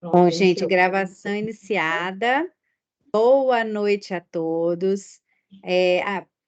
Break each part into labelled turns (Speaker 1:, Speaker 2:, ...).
Speaker 1: Pronto,
Speaker 2: Bom,
Speaker 1: já
Speaker 2: gente,
Speaker 1: iniciou.
Speaker 2: gravação iniciada. Boa noite a todos. É,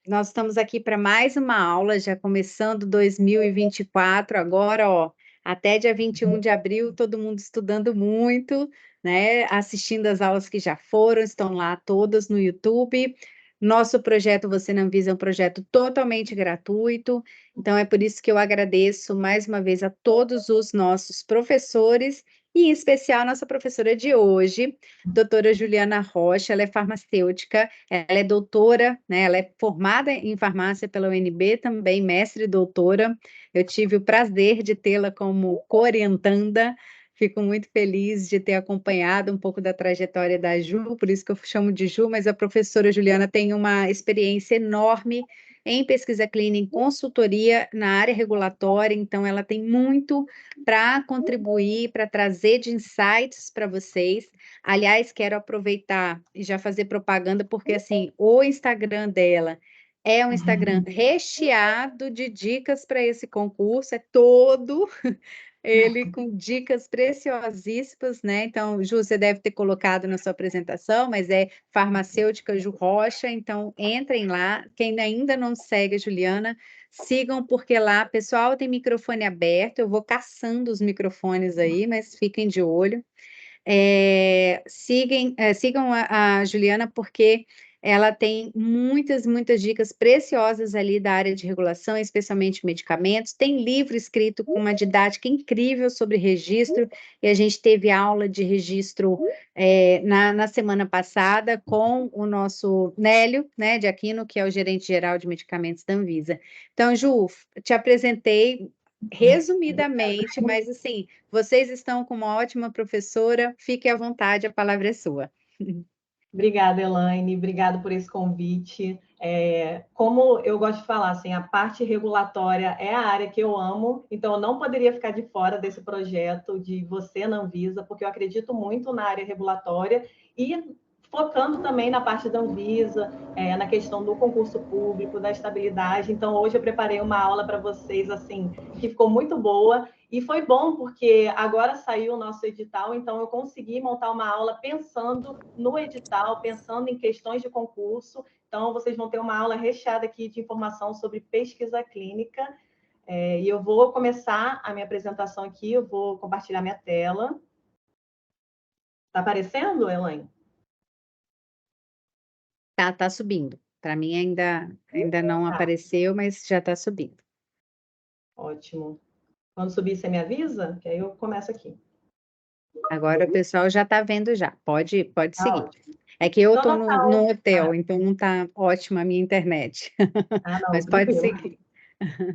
Speaker 2: nós estamos aqui para mais uma aula, já começando 2024, agora, ó, até dia 21 de abril, todo mundo estudando muito, né? Assistindo as aulas que já foram, estão lá todas no YouTube. Nosso projeto Você Não Visa é um projeto totalmente gratuito, então é por isso que eu agradeço mais uma vez a todos os nossos professores e em especial a nossa professora de hoje, doutora Juliana Rocha. Ela é farmacêutica, ela é doutora, né? Ela é formada em farmácia pela UNB, também mestre e doutora. Eu tive o prazer de tê-la como co-orientanda. Fico muito feliz de ter acompanhado um pouco da trajetória da Ju, por isso que eu chamo de Ju, mas a professora Juliana tem uma experiência enorme em pesquisa clínica, em consultoria na área regulatória, então ela tem muito para contribuir, para trazer de insights para vocês. Aliás, quero aproveitar e já fazer propaganda, porque assim, o Instagram dela é um Instagram recheado de dicas para esse concurso, é todo ele com dicas preciosíssimas, né? Então, Ju, você deve ter colocado na sua apresentação, mas é farmacêutica Ju Rocha, então entrem lá. Quem ainda não segue a Juliana, sigam, porque lá, pessoal, tem microfone aberto, eu vou caçando os microfones aí, mas fiquem de olho. Sigam a Juliana, porque ela tem muitas dicas preciosas ali da área de regulação, especialmente medicamentos. Tem livro escrito com uma didática incrível sobre registro, e a gente teve aula de registro na semana passada com o nosso Nélio, né, de Aquino, que é o gerente geral de medicamentos da Anvisa. Então, Ju, te apresentei resumidamente, mas assim, vocês estão com uma ótima professora, fique à vontade, a palavra é sua.
Speaker 1: Obrigada, Elaine, obrigado por esse convite. Como eu gosto de falar, assim, a parte regulatória é a área que eu amo, então eu não poderia ficar de fora desse projeto de Você na Anvisa, porque eu acredito muito na área regulatória e focando também na parte da Anvisa, na questão do concurso público, da estabilidade. Então, hoje eu preparei uma aula para vocês, assim, que ficou muito boa. E foi bom porque agora saiu o nosso edital, então eu consegui montar uma aula pensando no edital, pensando em questões de concurso. Então, vocês vão ter uma aula recheada aqui de informação sobre pesquisa clínica. E eu vou começar a minha apresentação aqui, eu vou compartilhar minha tela. Está aparecendo, Elaine?
Speaker 2: Tá subindo. Para mim ainda não
Speaker 1: Tá,
Speaker 2: apareceu, mas já está subindo.
Speaker 1: ótimo. Quando subir, você me avisa, que aí eu começo aqui.
Speaker 2: Agora o pessoal já está vendo já. Pode
Speaker 1: Tá
Speaker 2: seguir.
Speaker 1: ótimo.
Speaker 2: É que eu
Speaker 1: Então,
Speaker 2: estou
Speaker 1: nossa
Speaker 2: no
Speaker 1: aula...
Speaker 2: hotel, então não está ótima a minha internet.
Speaker 1: Não,
Speaker 2: Mas pode
Speaker 1: tranquilo.
Speaker 2: seguir.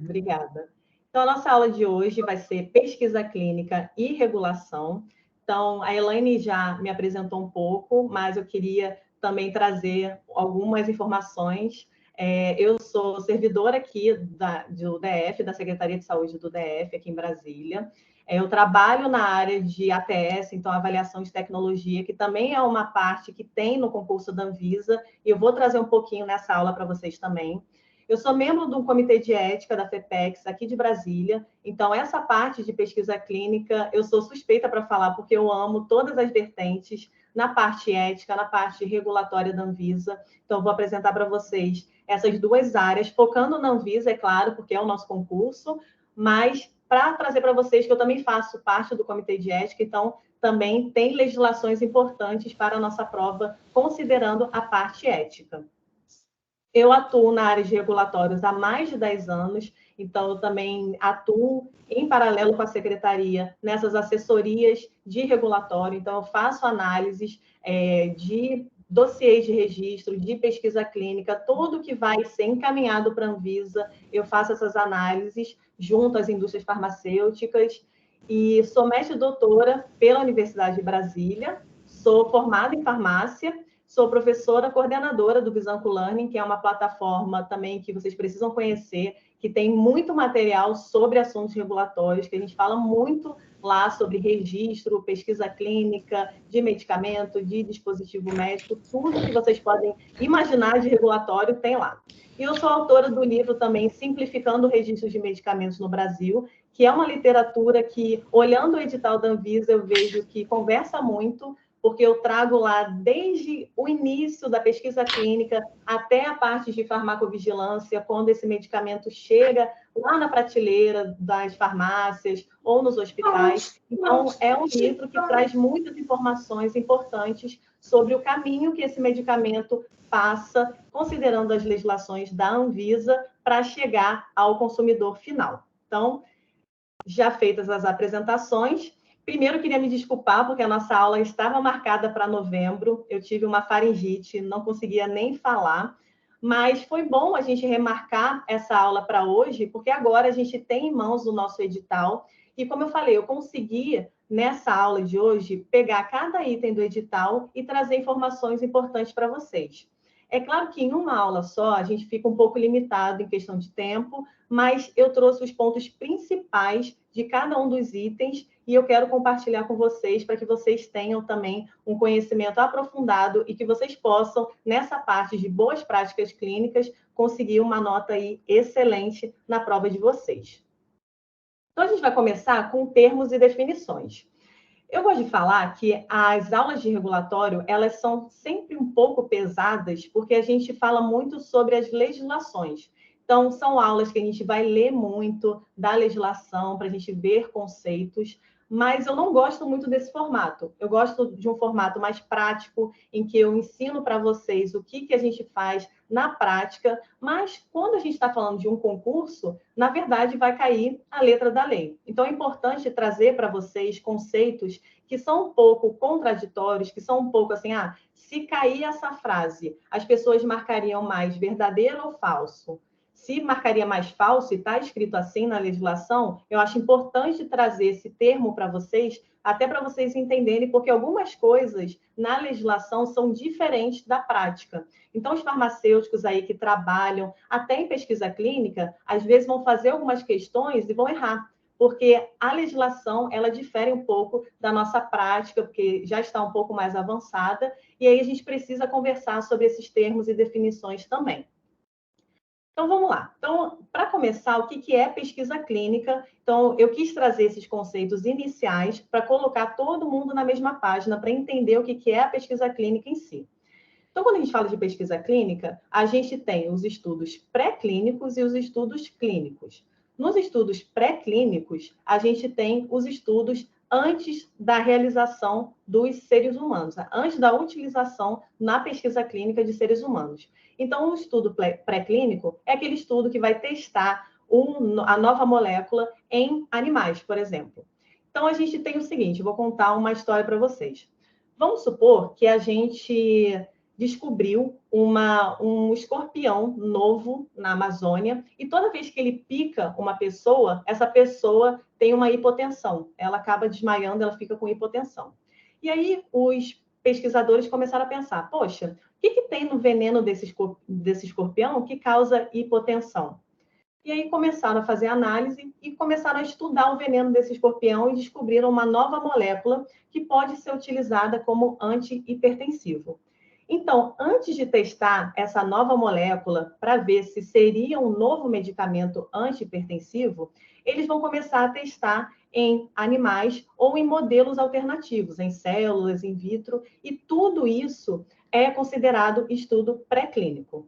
Speaker 1: Obrigada. Então, a nossa aula de hoje vai ser pesquisa clínica e regulação. Então, a Elaine já me apresentou um pouco, mas eu queria também trazer algumas informações. Eu sou servidora aqui do DF, da Secretaria de Saúde do DF, aqui em Brasília. Eu trabalho na área de ATS, então avaliação de tecnologia, que também é uma parte que tem no concurso da Anvisa, e eu vou trazer um pouquinho nessa aula para vocês também. Eu sou membro de um comitê de ética da FEPEX, aqui de Brasília. Então, essa parte de pesquisa clínica, eu sou suspeita para falar, porque eu amo todas as vertentes na parte ética, na parte regulatória da Anvisa. Então, vou apresentar para vocês essas duas áreas, focando na Anvisa, é claro, porque é o nosso concurso, mas para trazer para vocês que eu também faço parte do comitê de ética, então também tem legislações importantes para a nossa prova, considerando a parte ética. Eu atuo na área de regulatórios há mais de 10 anos, então eu também atuo em paralelo com a secretaria nessas assessorias de regulatório, então eu faço análises de dossiês de registro, de pesquisa clínica, tudo que vai ser encaminhado para a Anvisa, eu faço essas análises junto às indústrias farmacêuticas, e sou mestre doutora pela Universidade de Brasília, sou formada em farmácia. Sou professora coordenadora do Visanco Learning, que é uma plataforma também que vocês precisam conhecer, que tem muito material sobre assuntos regulatórios, que a gente fala muito lá sobre registro, pesquisa clínica, de medicamento, de dispositivo médico, tudo que vocês podem imaginar de regulatório tem lá. E eu sou autora do livro também Simplificando o Registro de Medicamentos no Brasil, que é uma literatura que, olhando o edital da Anvisa, eu vejo que conversa muito, porque eu trago lá desde o início da pesquisa clínica até a parte de farmacovigilância, quando esse medicamento chega lá na prateleira das farmácias ou nos hospitais. Então, é um livro que traz muitas informações importantes sobre o caminho que esse medicamento passa, considerando as legislações da Anvisa, para chegar ao consumidor final. Então, já feitas as apresentações, primeiro queria me desculpar, porque a nossa aula estava marcada para novembro, eu tive uma faringite, não conseguia nem falar, mas foi bom a gente remarcar essa aula para hoje, porque agora a gente tem em mãos o nosso edital, e como eu falei, eu consegui, nessa aula de hoje, pegar cada item do edital e trazer informações importantes para vocês. É claro que em uma aula só a gente fica um pouco limitado em questão de tempo, mas eu trouxe os pontos principais de cada um dos itens e eu quero compartilhar com vocês para que vocês tenham também um conhecimento aprofundado e que vocês possam, nessa parte de boas práticas clínicas, conseguir uma nota aí excelente na prova de vocês. Então, a gente vai começar com termos e definições. Eu gosto de falar que as aulas de regulatório, elas são sempre um pouco pesadas, porque a gente fala muito sobre as legislações. Então, são aulas que a gente vai ler muito da legislação, para a gente ver conceitos, mas eu não gosto muito desse formato. Eu gosto de um formato mais prático, em que eu ensino para vocês o que a gente faz na prática, mas quando a gente está falando de um concurso, na verdade, vai cair a letra da lei. Então, é importante trazer para vocês conceitos que são um pouco contraditórios, que são um pouco assim, se cair essa frase, as pessoas marcariam mais verdadeiro ou falso? Se marcaria mais falso e está escrito assim na legislação, eu acho importante trazer esse termo para vocês, até para vocês entenderem, porque algumas coisas na legislação são diferentes da prática. Então, os farmacêuticos aí que trabalham até em pesquisa clínica, às vezes vão fazer algumas questões e vão errar, porque a legislação, ela difere um pouco da nossa prática, porque já está um pouco mais avançada, e aí a gente precisa conversar sobre esses termos e definições também. Então, vamos lá. Então, para começar, o que é pesquisa clínica? Então, eu quis trazer esses conceitos iniciais para colocar todo mundo na mesma página, para entender o que é a pesquisa clínica em si. Então, quando a gente fala de pesquisa clínica, a gente tem os estudos pré-clínicos e os estudos clínicos. Nos estudos pré-clínicos, a gente tem os estudos antes da realização dos seres humanos, antes da utilização na pesquisa clínica de seres humanos. Então, o estudo pré-clínico é aquele estudo que vai testar a nova molécula em animais, por exemplo. Então, a gente tem o seguinte, vou contar uma história para vocês. Vamos supor que a gente descobriu um escorpião novo na Amazônia e toda vez que ele pica uma pessoa, essa pessoa tem uma hipotensão. Ela acaba desmaiando, ela fica com hipotensão. E aí os pesquisadores começaram a pensar, poxa, o que tem no veneno desse escorpião que causa hipotensão? E aí começaram a fazer análise e começaram a estudar o veneno desse escorpião e descobriram uma nova molécula que pode ser utilizada como antihipertensivo. Então, antes de testar essa nova molécula para ver se seria um novo medicamento antihipertensivo, eles vão começar a testar em animais ou em modelos alternativos, em células, in vitro, e tudo isso é considerado estudo pré-clínico.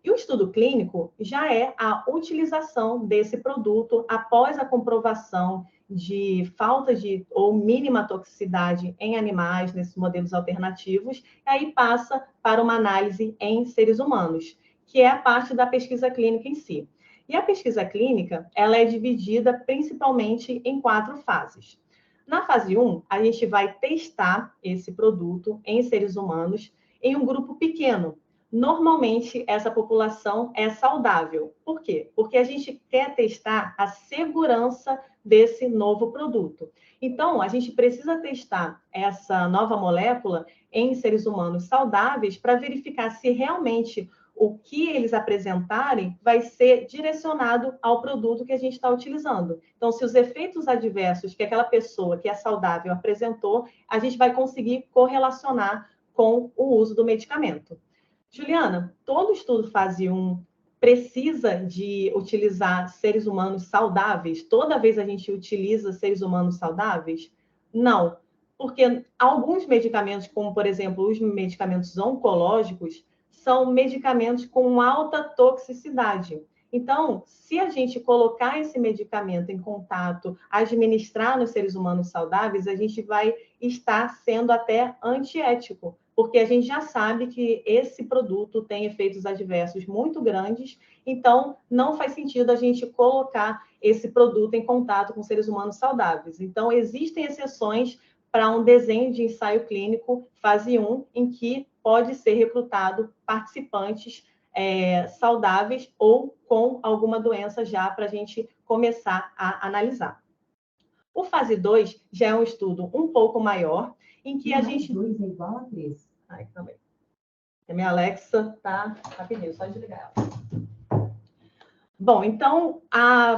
Speaker 1: E o estudo clínico já é a utilização desse produto após a comprovação de falta de ou mínima toxicidade em animais, nesses modelos alternativos, e aí passa para uma análise em seres humanos, que é a parte da pesquisa clínica em si. E a pesquisa clínica, ela é dividida principalmente em 4 fases. Na fase 1, a gente vai testar esse produto em seres humanos em um grupo pequeno. Normalmente, essa população é saudável. Por quê? Porque a gente quer testar a segurança desse novo produto. Então, a gente precisa testar essa nova molécula em seres humanos saudáveis para verificar se realmente o que eles apresentarem vai ser direcionado ao produto que a gente está utilizando. Então, se os efeitos adversos que aquela pessoa que é saudável apresentou, a gente vai conseguir correlacionar com o uso do medicamento. Juliana, todo estudo fase 1 precisa de utilizar seres humanos saudáveis? Toda vez a gente utiliza seres humanos saudáveis? Não, porque alguns medicamentos, como, por exemplo, os medicamentos oncológicos, são medicamentos com alta toxicidade. Então, se a gente colocar esse medicamento em contato, administrar nos seres humanos saudáveis, a gente vai estar sendo até antiético, porque a gente já sabe que esse produto tem efeitos adversos muito grandes, então não faz sentido a gente colocar esse produto em contato com seres humanos saudáveis. Então, existem exceções para um desenho de ensaio clínico fase 1, em que pode ser recrutado participantes saudáveis ou com alguma doença já para a gente começar a analisar. O fase 2 já é um estudo um pouco maior, em que a gente...
Speaker 3: 2 é igual a 3.
Speaker 1: Ai, também. A minha Alexa tá rapidinho, só desligar ela. Bom, então,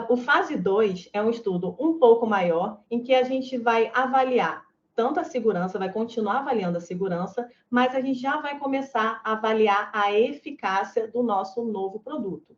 Speaker 1: o fase 2 é um estudo um pouco maior, em que a gente vai avaliar tanto a segurança, vai continuar avaliando a segurança, mas a gente já vai começar a avaliar a eficácia do nosso novo produto.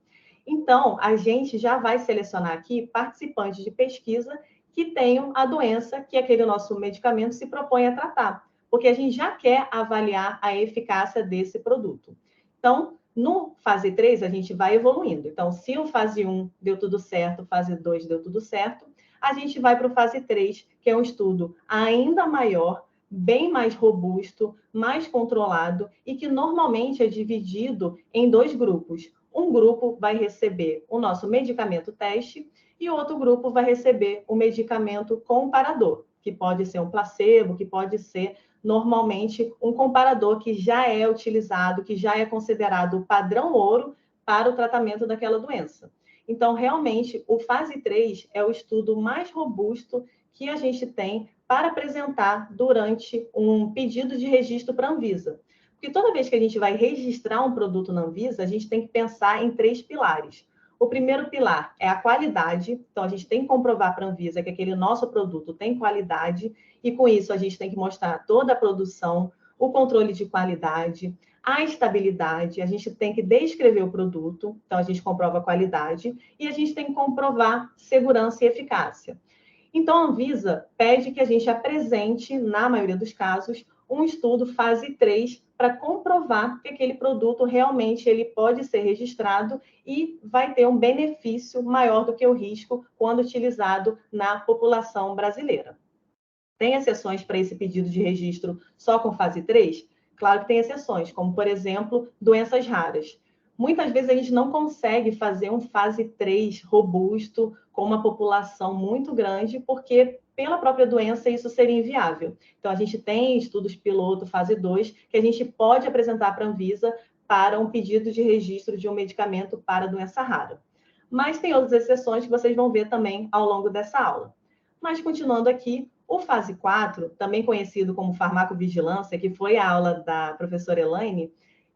Speaker 1: Então, a gente já vai selecionar aqui participantes de pesquisa que tenham a doença que aquele nosso medicamento se propõe a tratar, porque a gente já quer avaliar a eficácia desse produto. Então, no fase 3, a gente vai evoluindo. Então, se o fase 1 deu tudo certo, fase 2 deu tudo certo, a gente vai para o fase 3, que é um estudo ainda maior, bem mais robusto, mais controlado e que normalmente é dividido em 2 grupos. Um grupo vai receber o nosso medicamento teste e outro grupo vai receber o medicamento comparador, que pode ser um placebo, que pode ser normalmente um comparador que já é utilizado, que já é considerado o padrão ouro para o tratamento daquela doença. Então, realmente, o fase 3 é o estudo mais robusto que a gente tem para apresentar durante um pedido de registro para a Anvisa. Porque toda vez que a gente vai registrar um produto na Anvisa, a gente tem que pensar em 3 pilares. O primeiro pilar é a qualidade, então a gente tem que comprovar para a Anvisa que aquele nosso produto tem qualidade, e com isso a gente tem que mostrar toda a produção, o controle de qualidade, a estabilidade, a gente tem que descrever o produto, então a gente comprova a qualidade, e a gente tem que comprovar segurança e eficácia. Então, a Anvisa pede que a gente apresente, na maioria dos casos, um estudo fase 3 para comprovar que aquele produto realmente ele pode ser registrado e vai ter um benefício maior do que o risco quando utilizado na população brasileira. Tem exceções para esse pedido de registro só com fase 3? Claro que tem exceções, como, por exemplo, doenças raras. Muitas vezes a gente não consegue fazer um fase 3 robusto, com uma população muito grande, porque pela própria doença isso seria inviável. Então, a gente tem estudos piloto, fase 2, que a gente pode apresentar para a Anvisa para um pedido de registro de um medicamento para doença rara. Mas tem outras exceções que vocês vão ver também ao longo dessa aula. Mas, continuando aqui, o fase 4, também conhecido como farmacovigilância, que foi a aula da professora Elaine,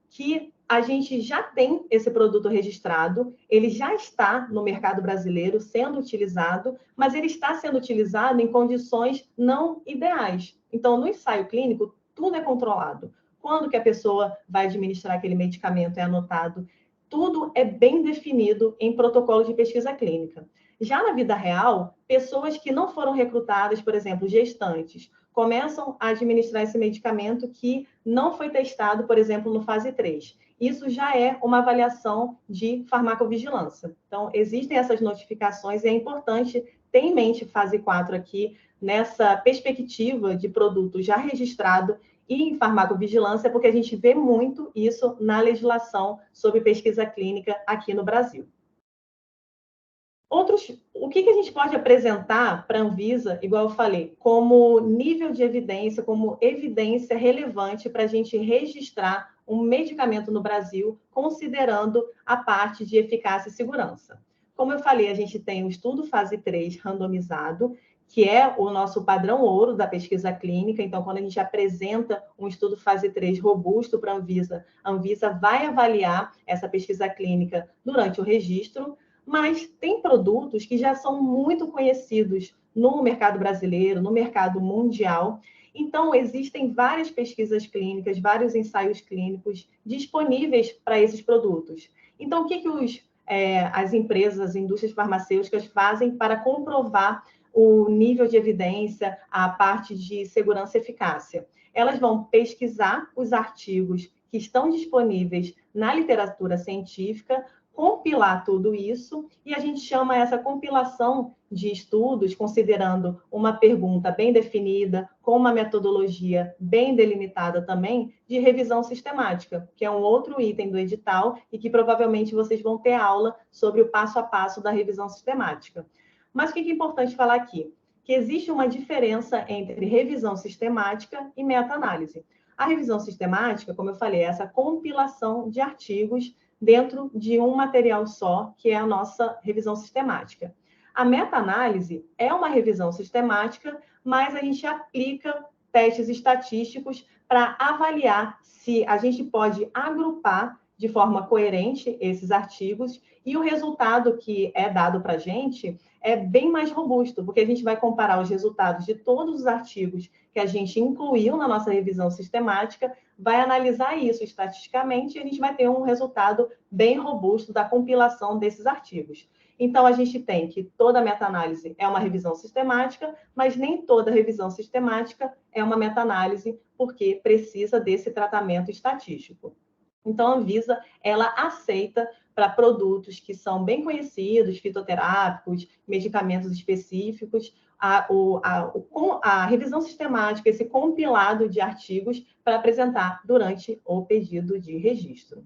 Speaker 1: que a gente já tem esse produto registrado, ele já está no mercado brasileiro sendo utilizado, mas ele está sendo utilizado em condições não ideais. Então, no ensaio clínico, tudo é controlado. Quando que a pessoa vai administrar aquele medicamento é anotado. Tudo é bem definido em protocolo de pesquisa clínica. Já na vida real, pessoas que não foram recrutadas, por exemplo, gestantes, começam a administrar esse medicamento que não foi testado, por exemplo, no fase 3. Isso já é uma avaliação de farmacovigilância. Então, existem essas notificações e é importante ter em mente fase 4 aqui, nessa perspectiva de produto já registrado e em farmacovigilância, porque a gente vê muito isso na legislação sobre pesquisa clínica aqui no Brasil. O que a gente pode apresentar para a Anvisa, igual eu falei, como nível de evidência, como evidência relevante para a gente registrar um medicamento no Brasil, considerando a parte de eficácia e segurança? Como eu falei, a gente tem um estudo fase 3 randomizado, que é o nosso padrão ouro da pesquisa clínica. Então, quando a gente apresenta um estudo fase 3 robusto para a Anvisa vai avaliar essa pesquisa clínica durante o registro, mas tem produtos que já são muito conhecidos no mercado brasileiro, no mercado mundial. Então, existem várias pesquisas clínicas, vários ensaios clínicos disponíveis para esses produtos. Então, o que as empresas, as indústrias farmacêuticas fazem para comprovar o nível de evidência, a parte de segurança e eficácia? Elas vão pesquisar os artigos que estão disponíveis na literatura científica, compilar tudo isso, e a gente chama essa compilação de estudos, considerando uma pergunta bem definida, com uma metodologia bem delimitada também, de revisão sistemática, que é um outro item do edital e que provavelmente vocês vão ter aula sobre o passo a passo da revisão sistemática. Mas o que é importante falar aqui? Que existe uma diferença entre revisão sistemática e meta-análise. A revisão sistemática, como eu falei, é essa compilação de artigos dentro de um material só, que é a nossa revisão sistemática. A meta-análise é uma revisão sistemática, mas a gente aplica testes estatísticos para avaliar se a gente pode agrupar de forma coerente esses artigos e o resultado que é dado para a gente é bem mais robusto, porque a gente vai comparar os resultados de todos os artigos que a gente incluiu na nossa revisão sistemática, vai analisar isso estatisticamente e a gente vai ter um resultado bem robusto da compilação desses artigos. Então, a gente tem que toda meta-análise é uma revisão sistemática, mas nem toda revisão sistemática é uma meta-análise, porque precisa desse tratamento estatístico. Então, a Anvisa, ela aceita para produtos que são bem conhecidos, fitoterápicos, medicamentos específicos, a revisão sistemática, esse compilado de artigos para apresentar durante o pedido de registro.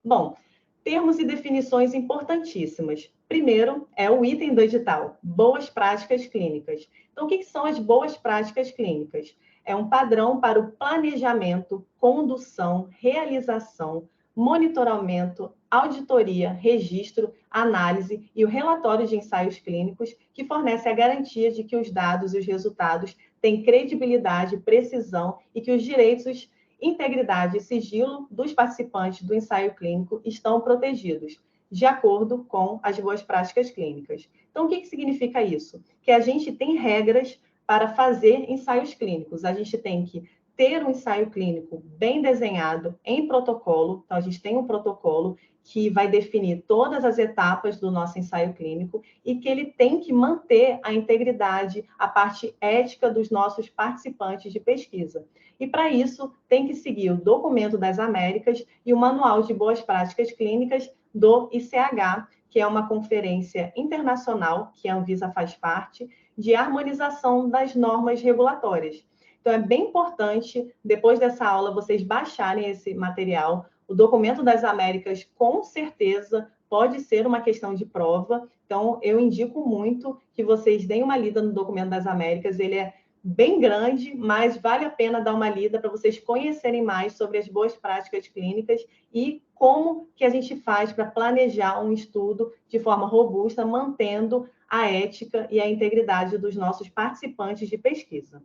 Speaker 1: Bom, termos e definições importantíssimas. Primeiro, é o item do edital, boas práticas clínicas. Então, o que são as boas práticas clínicas? É um padrão para o planejamento, condução, realização, monitoramento, auditoria, registro, análise e o relatório de ensaios clínicos, que fornece a garantia de que os dados e os resultados têm credibilidade, precisão e que os direitos, integridade e sigilo dos participantes do ensaio clínico estão protegidos, de acordo com as boas práticas clínicas. Então, o que significa isso? Que a gente tem regras para fazer ensaios clínicos. A gente tem que ter um ensaio clínico bem desenhado em protocolo. Então, a gente tem um protocolo que vai definir todas as etapas do nosso ensaio clínico e que ele tem que manter a integridade, a parte ética dos nossos participantes de pesquisa. E, para isso, tem que seguir o Documento das Américas e o Manual de Boas Práticas Clínicas do ICH, que é uma conferência internacional, que a Anvisa faz parte, de harmonização das normas regulatórias. Então, é bem importante, depois dessa aula, vocês baixarem esse material. O Documento das Américas, com certeza, pode ser uma questão de prova. Então, eu indico muito que vocês deem uma lida no Documento das Américas. Ele é bem grande, mas vale a pena dar uma lida para vocês conhecerem mais sobre as boas práticas clínicas e como que a gente faz para planejar um estudo de forma robusta, mantendo a ética e a integridade dos nossos participantes de pesquisa.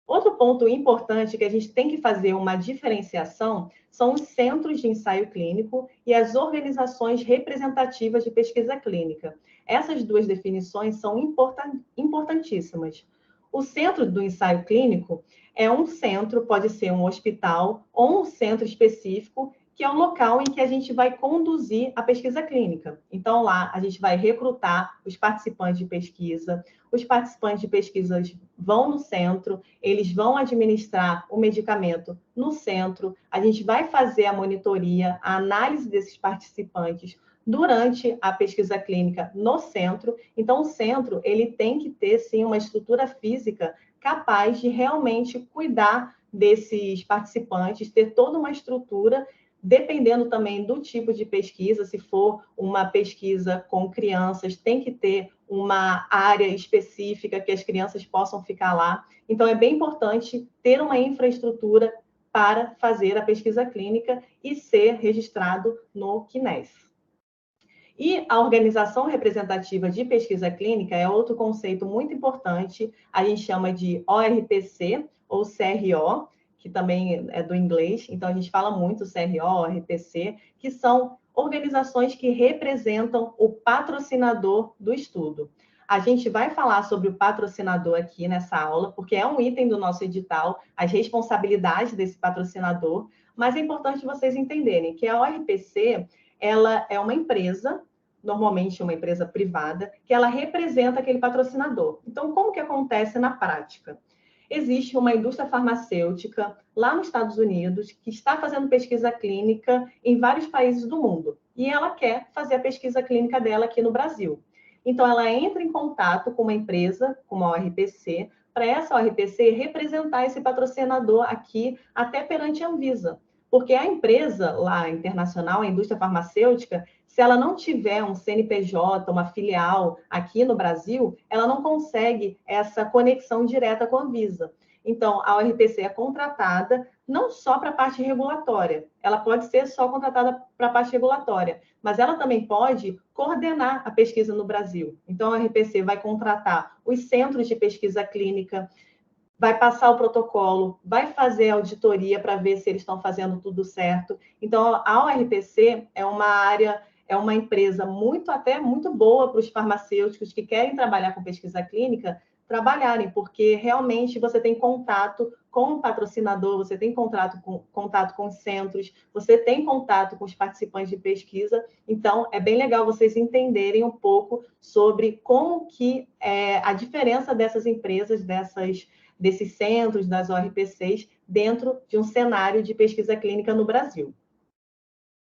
Speaker 1: Outro ponto importante que a gente tem que fazer uma diferenciação são os centros de ensaio clínico e as organizações representativas de pesquisa clínica. Essas duas definições são importantíssimas. O centro do ensaio clínico é um centro, pode ser um hospital ou um centro específico, que é o local em que a gente vai conduzir a pesquisa clínica. Então, lá, a gente vai recrutar os participantes de pesquisa. Os participantes de pesquisa vão no centro, eles vão administrar o medicamento no centro, a gente vai fazer a monitoria, a análise desses participantes durante a pesquisa clínica no centro. Então, o centro, ele tem que ter, sim, uma estrutura física capaz de realmente cuidar desses participantes, ter toda uma estrutura, dependendo também do tipo de pesquisa. Se for uma pesquisa com crianças, tem que ter uma área específica que as crianças possam ficar lá. Então, é bem importante ter uma infraestrutura para fazer a pesquisa clínica e ser registrado no CNES. E a organização representativa de pesquisa clínica é outro conceito muito importante, a gente chama de ORPC, ou CRO, que também é do inglês, então a gente fala muito CRO, ORPC, que são organizações que representam o patrocinador do estudo. A gente vai falar sobre o patrocinador aqui nessa aula, porque é um item do nosso edital, as responsabilidades desse patrocinador, mas é importante vocês entenderem que a ORPC, ela é uma empresa, normalmente uma empresa privada, que ela representa aquele patrocinador. Então, como que acontece na prática? Existe uma indústria farmacêutica lá nos Estados Unidos que está fazendo pesquisa clínica em vários países do mundo. E ela quer fazer a pesquisa clínica dela aqui no Brasil. Então, ela entra em contato com uma empresa, com uma ORPC, para essa ORPC representar esse patrocinador aqui até perante a Anvisa. Porque a empresa lá internacional, a indústria farmacêutica, se ela não tiver um CNPJ, uma filial aqui no Brasil, ela não consegue essa conexão direta com a Anvisa. Então, a ORPC é contratada não só para a parte regulatória, ela pode ser só contratada para a parte regulatória, mas ela também pode coordenar a pesquisa no Brasil. Então, a ORPC vai contratar os centros de pesquisa clínica, vai passar o protocolo, vai fazer auditoria para ver se eles estão fazendo tudo certo. Então, a ORPC é uma área, é uma empresa até muito boa para os farmacêuticos que querem trabalhar com pesquisa clínica trabalharem, porque realmente você tem contato com o patrocinador, você tem contato com os centros, você tem contato com os participantes de pesquisa, então é bem legal vocês entenderem um pouco sobre como que é a diferença dessas empresas, desses centros, das ORPCs, dentro de um cenário de pesquisa clínica no Brasil.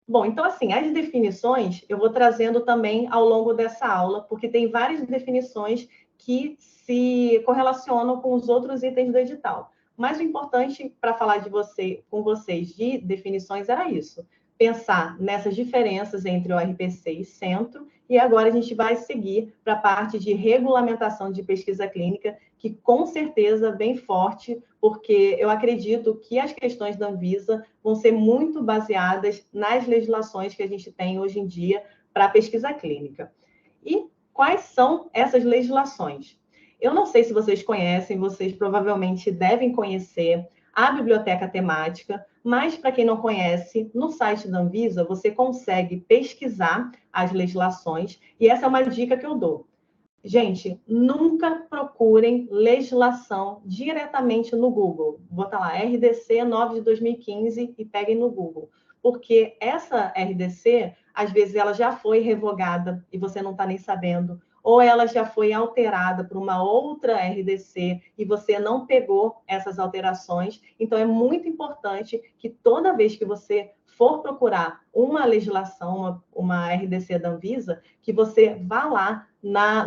Speaker 1: Bom, então, assim, as definições eu vou trazendo também ao longo dessa aula, porque tem várias definições que se correlacionam com os outros itens do edital. Mas o importante para falar com vocês de definições era isso, pensar nessas diferenças entre o RPC e centro, e agora a gente vai seguir para a parte de regulamentação de pesquisa clínica, que com certeza vem forte, porque eu acredito que as questões da Anvisa vão ser muito baseadas nas legislações que a gente tem hoje em dia para a pesquisa clínica. E quais são essas legislações? Eu não sei se vocês conhecem, vocês provavelmente devem conhecer a biblioteca temática, mas para quem não conhece, no site da Anvisa você consegue pesquisar as legislações, e essa é uma dica que eu dou. Gente, nunca procurem legislação diretamente no Google. Bota lá, RDC 9 de 2015 e peguem no Google. Porque essa RDC, às vezes, ela já foi revogada e você não está nem sabendo. Ou ela já foi alterada por uma outra RDC e você não pegou essas alterações. Então, é muito importante que toda vez que você for procurar uma legislação, uma RDC da Anvisa, que você vá lá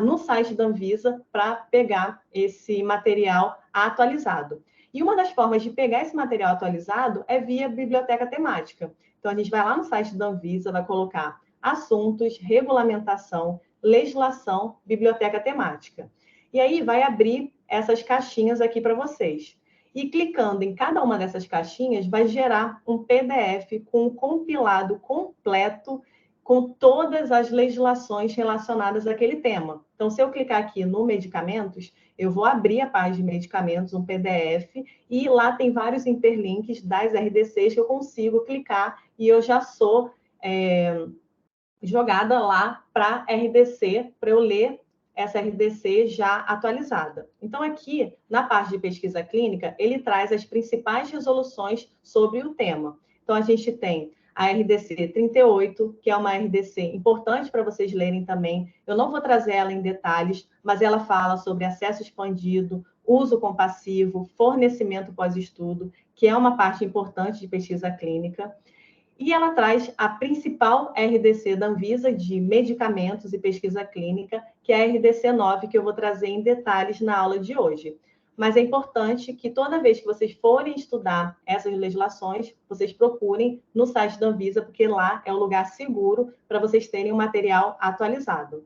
Speaker 1: no site da Anvisa para pegar esse material atualizado. E uma das formas de pegar esse material atualizado é via biblioteca temática. Então, a gente vai lá no site da Anvisa, vai colocar assuntos, regulamentação, legislação, biblioteca temática. E aí vai abrir essas caixinhas aqui para vocês. E clicando em cada uma dessas caixinhas, vai gerar um PDF com um compilado completo com todas as legislações relacionadas àquele tema. Então, se eu clicar aqui no medicamentos, eu vou abrir a página de medicamentos, um PDF, e lá tem vários hiperlinks das RDCs que eu consigo clicar e eu já sou jogada lá para RDC, para eu ler essa RDC já atualizada. Então, aqui, na parte de pesquisa clínica, ele traz as principais resoluções sobre o tema. Então, a gente tem a RDC 38, que é uma RDC importante para vocês lerem também. Eu não vou trazer ela em detalhes, mas ela fala sobre acesso expandido, uso compassivo, fornecimento pós-estudo, que é uma parte importante de pesquisa clínica. E ela traz a principal RDC da Anvisa de medicamentos e pesquisa clínica, que é a RDC 9, que eu vou trazer em detalhes na aula de hoje. Mas é importante que toda vez que vocês forem estudar essas legislações, vocês procurem no site da Anvisa, porque lá é o lugar seguro para vocês terem o material atualizado.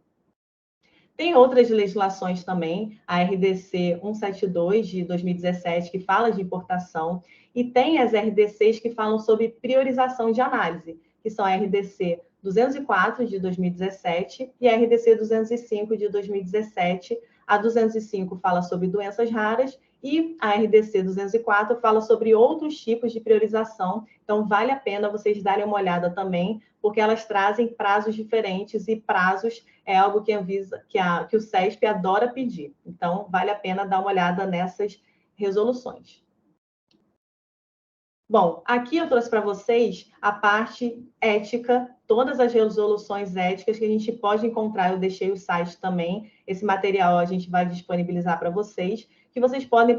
Speaker 1: Tem outras legislações também, a RDC 172 de 2017, que fala de importação, e tem as RDCs que falam sobre priorização de análise, que são a RDC 204 de 2017 e a RDC 205 de 2017. A 205 fala sobre doenças raras e a RDC 204 fala sobre outros tipos de priorização. Então, vale a pena vocês darem uma olhada também, porque elas trazem prazos diferentes e prazos é algo que que o CESP adora pedir. Então, vale a pena dar uma olhada nessas resoluções. Bom, aqui eu trouxe para vocês a parte ética, todas as resoluções éticas que a gente pode encontrar. Eu deixei o site também, esse material a gente vai disponibilizar para vocês, que vocês podem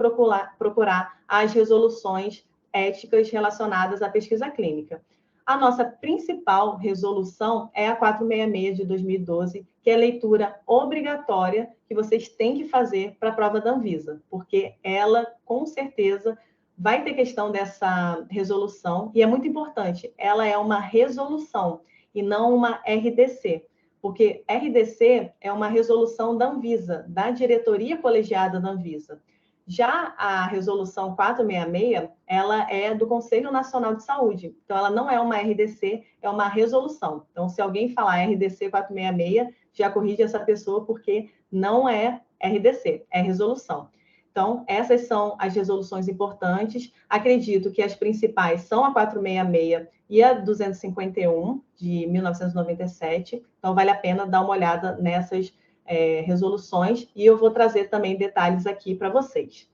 Speaker 1: procurar as resoluções éticas relacionadas à pesquisa clínica. A nossa principal resolução é a 466 de 2012, que é a leitura obrigatória que vocês têm que fazer para a prova da Anvisa, porque ela, com certeza, vai ter questão dessa resolução, e é muito importante, ela é uma resolução e não uma RDC, porque RDC é uma resolução da Anvisa, da diretoria colegiada da Anvisa. Já a resolução 466, ela é do Conselho Nacional de Saúde, então ela não é uma RDC, é uma resolução. Então, se alguém falar RDC 466, já corrige essa pessoa, porque não é RDC, é resolução. Então, essas são as resoluções importantes. Acredito que as principais são a 466 e a 251, de 1997. Então, vale a pena dar uma olhada nessas resoluções. E eu vou trazer também detalhes aqui para vocês.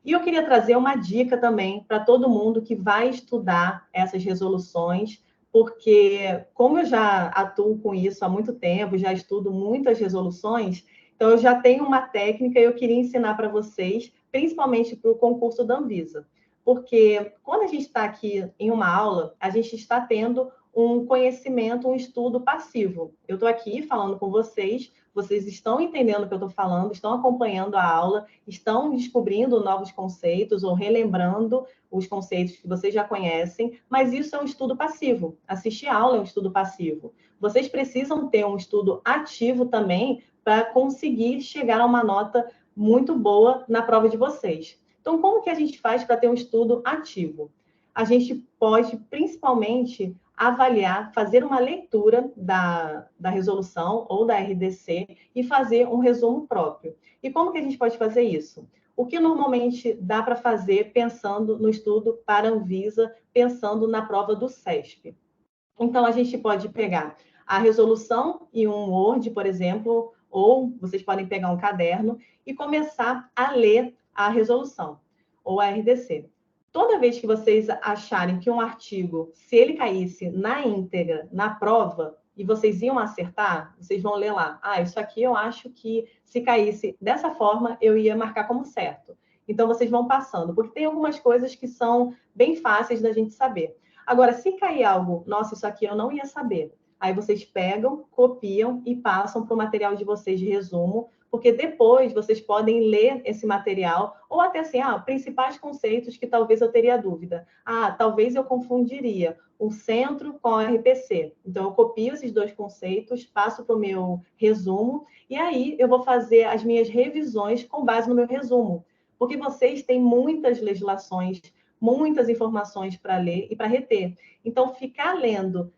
Speaker 1: E eu queria trazer uma dica também para todo mundo que vai estudar essas resoluções, porque como eu já atuo com isso há muito tempo, já estudo muitas resoluções, então, eu já tenho uma técnica e eu queria ensinar para vocês, principalmente para o concurso da Anvisa. Porque quando a gente está aqui em uma aula, a gente está tendo um conhecimento, um estudo passivo. Eu estou aqui falando com vocês, vocês estão entendendo o que eu estou falando, estão acompanhando a aula, estão descobrindo novos conceitos ou relembrando os conceitos que vocês já conhecem, mas isso é um estudo passivo. Assistir a aula é um estudo passivo. Vocês precisam ter um estudo ativo também para conseguir chegar a uma nota muito boa na prova de vocês. Então, como que a gente faz para ter um estudo ativo? A gente pode, principalmente, avaliar, fazer uma leitura da resolução ou da RDC e fazer um resumo próprio. E como que a gente pode fazer isso? O que normalmente dá para fazer pensando no estudo para a Anvisa, pensando na prova do CESP? Então, a gente pode pegar a resolução em um Word, por exemplo, ou vocês podem pegar um caderno e começar a ler a resolução, ou a RDC. Toda vez que vocês acharem que um artigo, se ele caísse na íntegra, na prova, e vocês iam acertar, vocês vão ler lá. Ah, isso aqui eu acho que se caísse dessa forma, eu ia marcar como certo. Então, vocês vão passando, porque tem algumas coisas que são bem fáceis da gente saber. Agora, se cair algo, nossa, isso aqui eu não ia saber. Aí vocês pegam, copiam e passam para o material de vocês de resumo, porque depois vocês podem ler esse material, ou até assim, principais conceitos que talvez eu teria dúvida. Talvez eu confundiria o centro com o RPC. Então, eu copio esses dois conceitos, passo para o meu resumo, e aí eu vou fazer as minhas revisões com base no meu resumo. Porque vocês têm muitas legislações, muitas informações para ler e para reter. Então, ficar lendo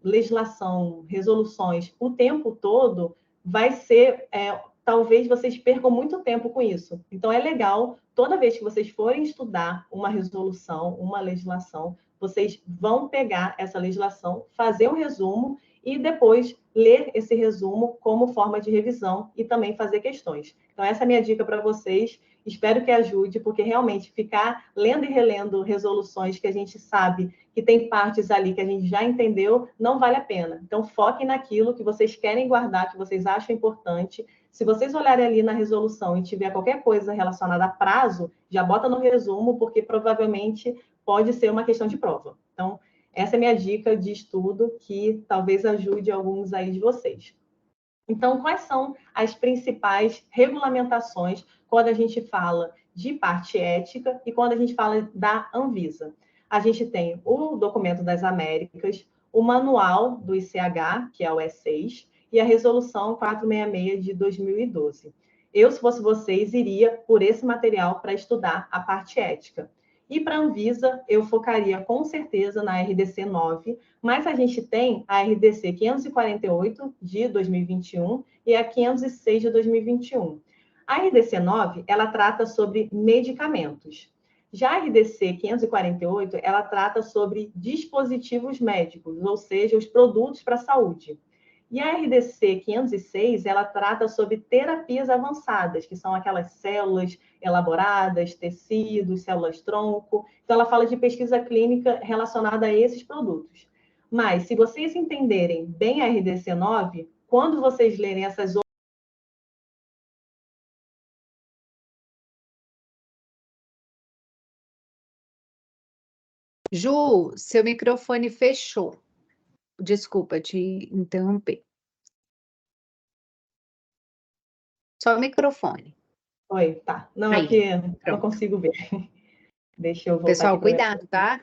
Speaker 1: legislação, resoluções o tempo todo vai ser... talvez vocês percam muito tempo com isso. Então, é legal, toda vez que vocês forem estudar uma resolução, uma legislação, vocês vão pegar essa legislação, fazer um resumo e depois ler esse resumo como forma de revisão e também fazer questões. Então, essa é a minha dica para vocês. Espero que ajude, porque realmente ficar lendo e relendo resoluções que a gente sabe que tem partes ali que a gente já entendeu, não vale a pena. Então, foquem naquilo que vocês querem guardar, que vocês acham importante. Se vocês olharem ali na resolução e tiver qualquer coisa relacionada a prazo, já bota no resumo, porque provavelmente pode ser uma questão de prova. Então, essa é a minha dica de estudo, que talvez ajude alguns aí de vocês. Então, quais são as principais regulamentações quando a gente fala de parte ética e quando a gente fala da Anvisa? A gente tem o Documento das Américas, o Manual do ICH, que é o E6, e a Resolução 466 de 2012. Eu, se fosse vocês, iria por esse material para estudar a parte ética. E para a Anvisa, eu focaria com certeza na RDC 9, mas a gente tem a RDC 548 de 2021 e a 506 de 2021. A RDC 9, ela trata sobre medicamentos. Já a RDC 548, ela trata sobre dispositivos médicos, ou seja, os produtos para a saúde. E a RDC 506, ela trata sobre terapias avançadas, que são aquelas células elaboradas, tecidos, células-tronco. Então, ela fala de pesquisa clínica relacionada a esses produtos. Mas, se vocês entenderem bem a RDC 9, quando vocês lerem essas outras...
Speaker 2: Ju, seu microfone fechou. Desculpa te interromper. Só o microfone.
Speaker 1: Oi, tá. Não,
Speaker 2: Aí,
Speaker 1: aqui eu não
Speaker 2: pronto.
Speaker 1: consigo ver. Deixa eu voltar
Speaker 2: Pessoal,
Speaker 1: aqui para o meu...
Speaker 2: cuidado, tá?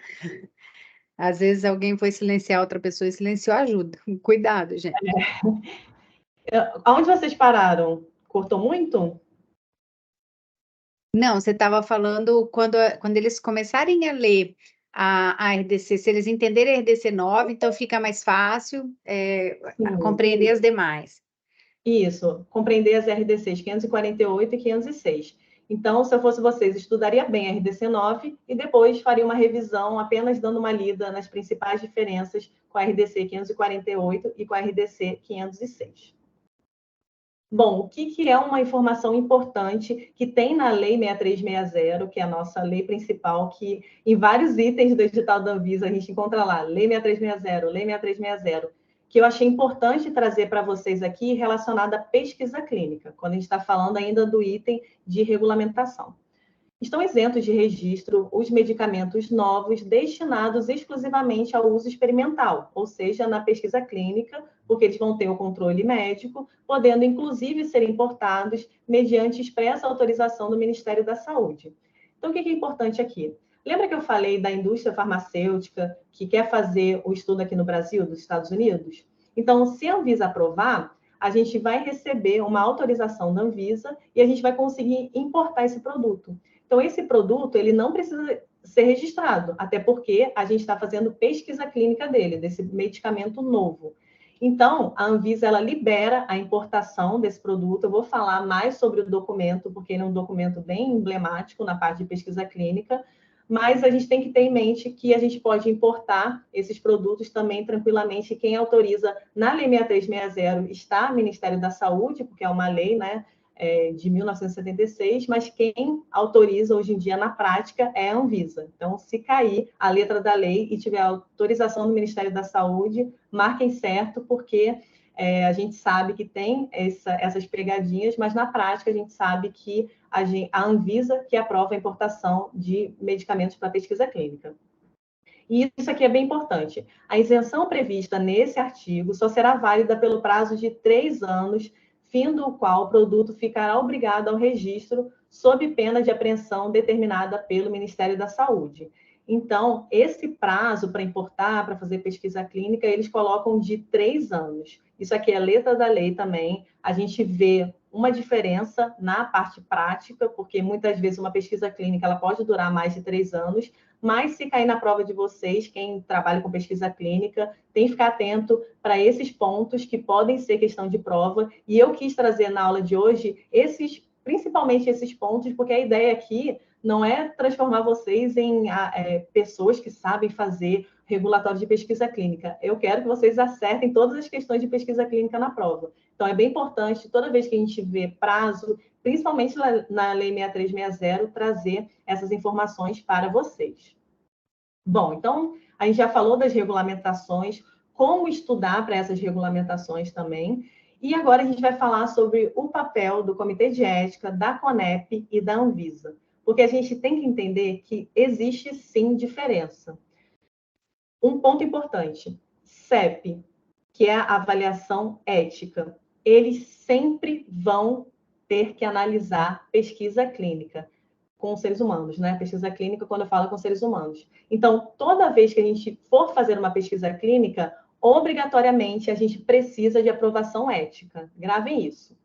Speaker 2: Às vezes alguém foi silenciar outra pessoa e silenciou ajuda. Cuidado, gente.
Speaker 1: Aonde vocês pararam? Cortou muito?
Speaker 2: Não, você estava falando quando eles começarem a ler a RDC, se eles entenderem a RDC 9, então fica mais fácil
Speaker 1: Sim.
Speaker 2: compreender as demais.
Speaker 1: Isso, compreender as RDCs 548 e 506. Então, se eu fosse vocês, estudaria bem a RDC 9 e depois faria uma revisão, apenas dando uma lida nas principais diferenças com a RDC 548 e com a RDC 506. Bom, o que é uma informação importante que tem na Lei 6360, que é a nossa lei principal, que em vários itens do edital da Anvisa a gente encontra lá, Lei 6360, Lei 6360, que eu achei importante trazer para vocês aqui relacionada à pesquisa clínica, quando a gente está falando ainda do item de regulamentação. Estão isentos de registro os medicamentos novos destinados exclusivamente ao uso experimental, ou seja, na pesquisa clínica, porque eles vão ter o controle médico, podendo inclusive ser importados mediante expressa autorização do Ministério da Saúde. Então, o que é importante aqui? Lembra que eu falei da indústria farmacêutica que quer fazer o estudo aqui no Brasil, dos Estados Unidos? Então, se a Anvisa aprovar, a gente vai receber uma autorização da Anvisa e a gente vai conseguir importar esse produto. Então, esse produto, ele não precisa ser registrado, até porque a gente está fazendo pesquisa clínica dele, desse medicamento novo. Então, a Anvisa, ela libera a importação desse produto. Eu vou falar mais sobre o documento, porque ele é um documento bem emblemático na parte de pesquisa clínica, mas a gente tem que ter em mente que a gente pode importar esses produtos também tranquilamente. Quem autoriza na Lei 6360 está o Ministério da Saúde, porque é uma lei, né, de 1976, mas quem autoriza hoje em dia na prática é a Anvisa. Então, se cair a letra da lei e tiver autorização do Ministério da Saúde, marquem certo, porque a gente sabe que tem essas pegadinhas, mas na prática a gente sabe que a Anvisa que aprova a importação de medicamentos para pesquisa clínica. E isso aqui é bem importante. A isenção prevista nesse artigo só será válida pelo prazo de 3 anos, fim do qual o produto ficará obrigado ao registro sob pena de apreensão determinada pelo Ministério da Saúde. Então, esse prazo para importar, para fazer pesquisa clínica, eles colocam de 3 anos. Isso aqui é a letra da lei também. A gente vê uma diferença na parte prática, porque muitas vezes uma pesquisa clínica ela pode durar mais de 3 anos, mas se cair na prova de vocês, quem trabalha com pesquisa clínica, tem que ficar atento para esses pontos que podem ser questão de prova. E eu quis trazer na aula de hoje principalmente esses pontos, porque a ideia aqui não é transformar vocês em pessoas que sabem fazer regulatório de pesquisa clínica. Eu quero que vocês acertem todas as questões de pesquisa clínica na prova. Então, é bem importante, toda vez que a gente vê prazo, principalmente na Lei 6360, trazer essas informações para vocês. Bom, então, a gente já falou das regulamentações, como estudar para essas regulamentações também, e agora a gente vai falar sobre o papel do Comitê de Ética, da CONEP e da Anvisa, porque a gente tem que entender que existe, sim, diferença. Um ponto importante, CEP, que é a avaliação ética, eles sempre vão ter que analisar pesquisa clínica com seres humanos, né? Pesquisa clínica quando eu falo com seres humanos. Então, toda vez que a gente for fazer uma pesquisa clínica, obrigatoriamente a gente precisa de aprovação ética. Gravem isso.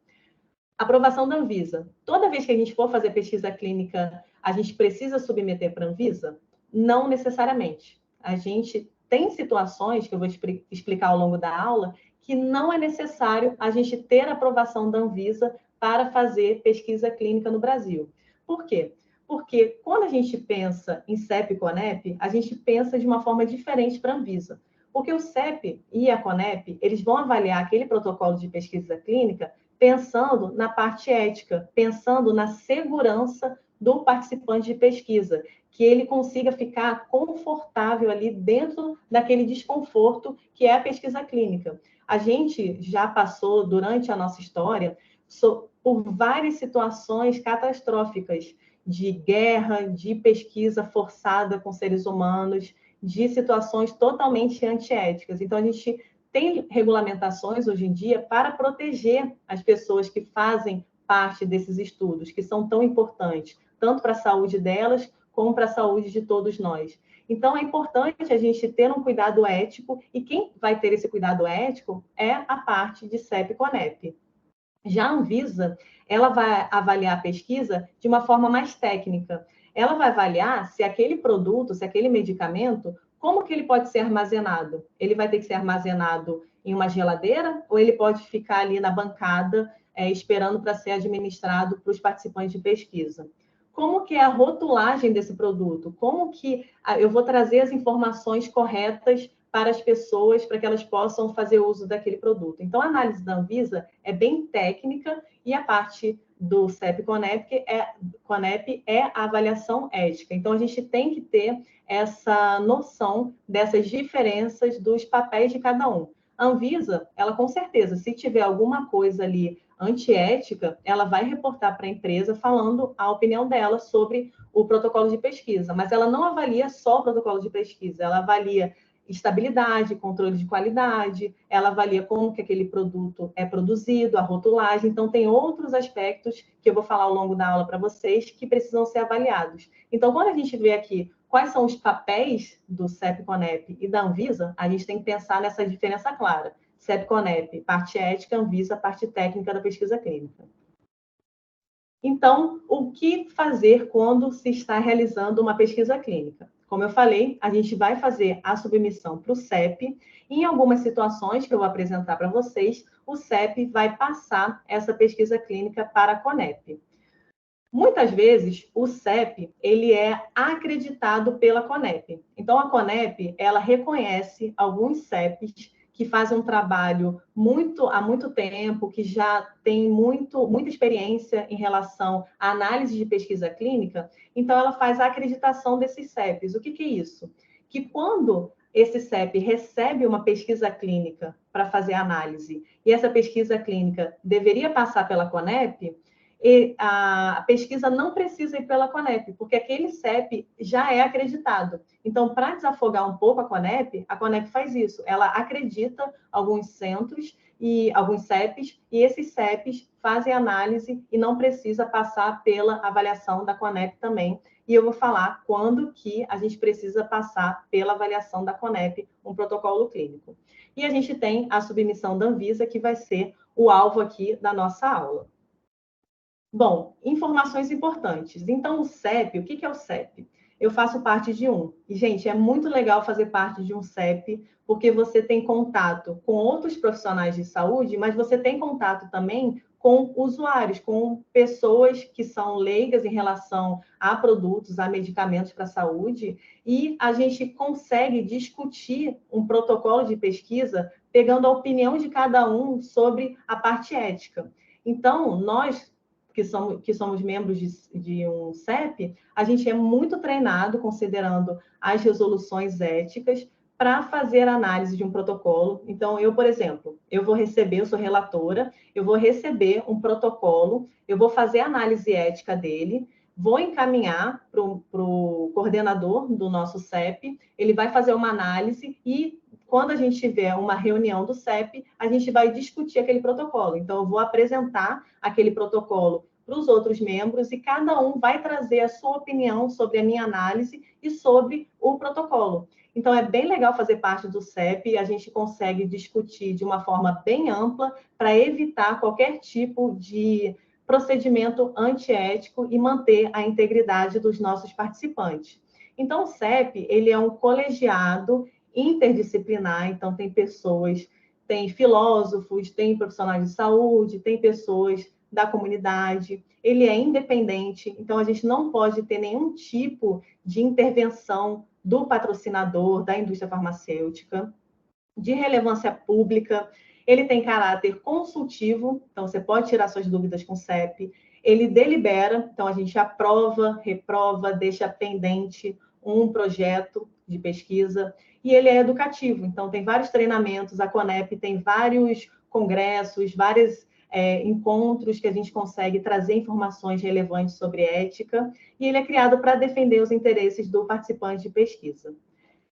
Speaker 1: Aprovação da Anvisa. Toda vez que a gente for fazer pesquisa clínica a gente precisa submeter para a Anvisa? Não necessariamente. A gente tem situações, que eu vou explicar ao longo da aula, que não é necessário a gente ter aprovação da Anvisa para fazer pesquisa clínica no Brasil. Por quê? Porque quando a gente pensa em CEP e CONEP, a gente pensa de uma forma diferente para a Anvisa. Porque o CEP e a CONEP, eles vão avaliar aquele protocolo de pesquisa clínica pensando na parte ética, pensando na segurança do participante de pesquisa, que ele consiga ficar confortável ali dentro daquele desconforto que é a pesquisa clínica. A gente já passou, durante a nossa história, por várias situações catastróficas de guerra, de pesquisa forçada com seres humanos, de situações totalmente antiéticas. Então, a gente tem regulamentações hoje em dia para proteger as pessoas que fazem parte desses estudos, que são tão importantes, tanto para a saúde delas, como para a saúde de todos nós. Então, é importante a gente ter um cuidado ético, e quem vai ter esse cuidado ético é a parte de CEP e CONEP. Já a Anvisa, ela vai avaliar a pesquisa de uma forma mais técnica. Ela vai avaliar se aquele produto, se aquele medicamento, como que ele pode ser armazenado? Ele vai ter que ser armazenado em uma geladeira ou ele pode ficar ali na bancada esperando para ser administrado para os participantes de pesquisa? Como que é a rotulagem desse produto? Como que eu vou trazer as informações corretas para as pessoas, para que elas possam fazer uso daquele produto? Então, a análise da Anvisa é bem técnica e a parte do CEP-CONEP é a avaliação ética. Então, a gente tem que ter essa noção dessas diferenças dos papéis de cada um. A Anvisa, ela com certeza, se tiver alguma coisa ali antiética, ela vai reportar para a empresa falando a opinião dela sobre o protocolo de pesquisa, mas ela não avalia só o protocolo de pesquisa, ela avalia estabilidade, controle de qualidade, ela avalia como que aquele produto é produzido, a rotulagem. Então, tem outros aspectos que eu vou falar ao longo da aula para vocês que precisam ser avaliados. Então, quando a gente vê aqui quais são os papéis do CEP-CONEP e da Anvisa, a gente tem que pensar nessa diferença clara. CEP-CONEP, parte ética, Anvisa, parte técnica da pesquisa clínica. Então, o que fazer quando se está realizando uma pesquisa clínica? Como eu falei, a gente vai fazer a submissão para o CEP. Em algumas situações que eu vou apresentar para vocês, o CEP vai passar essa pesquisa clínica para a CONEP. Muitas vezes, o CEP ele é acreditado pela CONEP. Então, a CONEP ela reconhece alguns CEPs que fazem um trabalho há muito tempo, que já tem muita experiência em relação à análise de pesquisa clínica, então ela faz a acreditação desses CEPs. O que é isso? Que quando esse CEP recebe uma pesquisa clínica para fazer análise, e essa pesquisa clínica deveria passar pela CONEP, a pesquisa não precisa ir pela CONEP, porque aquele CEP já é acreditado. Então, para desafogar um pouco a CONEP faz isso. Ela acredita alguns centros e alguns CEPs, e esses CEPs fazem análise e não precisa passar pela avaliação da CONEP também. E eu vou falar quando que a gente precisa passar pela avaliação da CONEP, um protocolo clínico. E a gente tem a submissão da Anvisa, que vai ser o alvo aqui da nossa aula. Bom, informações importantes. Então, o CEP, o que é o CEP? Eu faço parte de um. E, gente, é muito legal fazer parte de um CEP, porque você tem contato com outros profissionais de saúde, mas você tem contato também com usuários, com pessoas que são leigas em relação a produtos, a medicamentos para a saúde, e a gente consegue discutir um protocolo de pesquisa pegando a opinião de cada um sobre a parte ética. Então, nós que somos membros de um CEP, a gente é muito treinado, considerando as resoluções éticas, para fazer a análise de um protocolo. Então, eu, por exemplo, eu sou relatora, eu vou receber um protocolo, eu vou fazer a análise ética dele, vou encaminhar para o coordenador do nosso CEP, ele vai fazer uma análise e, quando a gente tiver uma reunião do CEP, a gente vai discutir aquele protocolo. Então, eu vou apresentar aquele protocolo para os outros membros e cada um vai trazer a sua opinião sobre a minha análise e sobre o protocolo. Então, é bem legal fazer parte do CEP, a gente consegue discutir de uma forma bem ampla para evitar qualquer tipo de procedimento antiético e manter a integridade dos nossos participantes. Então, o CEP, ele é um colegiado interdisciplinar, então tem pessoas, tem filósofos, tem profissionais de saúde, tem pessoas da comunidade, ele é independente, então a gente não pode ter nenhum tipo de intervenção do patrocinador, da indústria farmacêutica, de relevância pública, ele tem caráter consultivo, então você pode tirar suas dúvidas com o CEP, ele delibera, então a gente aprova, reprova, deixa pendente um projeto de pesquisa, e ele é educativo, então tem vários treinamentos, a Conep tem vários congressos, vários encontros que a gente consegue trazer informações relevantes sobre ética, e ele é criado para defender os interesses do participante de pesquisa.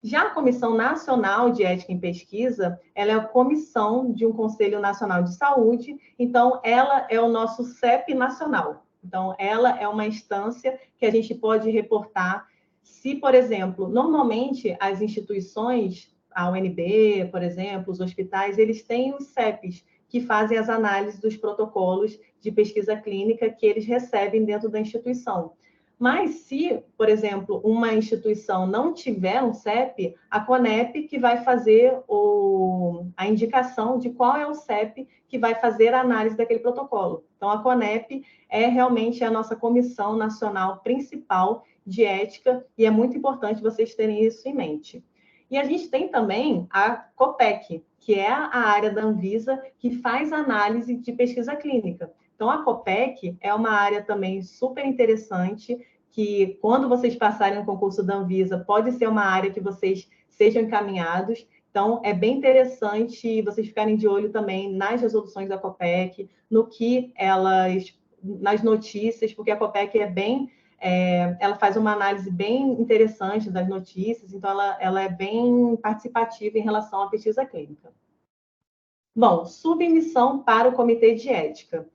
Speaker 1: Já a Comissão Nacional de Ética em Pesquisa, ela é a comissão de um Conselho Nacional de Saúde, então ela é o nosso CEP nacional. Então, ela é uma instância que a gente pode reportar se, por exemplo, normalmente as instituições, a UNB, por exemplo, os hospitais, eles têm os CEPs, que fazem as análises dos protocolos de pesquisa clínica que eles recebem dentro da instituição. Mas se, por exemplo, uma instituição não tiver um CEP, a Conep que vai fazer a indicação de qual é o CEP que vai fazer a análise daquele protocolo. Então, a Conep é realmente a nossa comissão nacional principal de ética e é muito importante vocês terem isso em mente. E a gente tem também a COPEC, que é a área da Anvisa que faz análise de pesquisa clínica. Então, a COPEC é uma área também super interessante, que quando vocês passarem no concurso da Anvisa, pode ser uma área que vocês sejam encaminhados. Então, é bem interessante vocês ficarem de olho também nas resoluções da COPEC, no que elas, nas notícias, porque a COPEC ela faz uma análise bem interessante das notícias, então ela é bem participativa em relação à pesquisa clínica. Bom, submissão para o Comitê de Ética.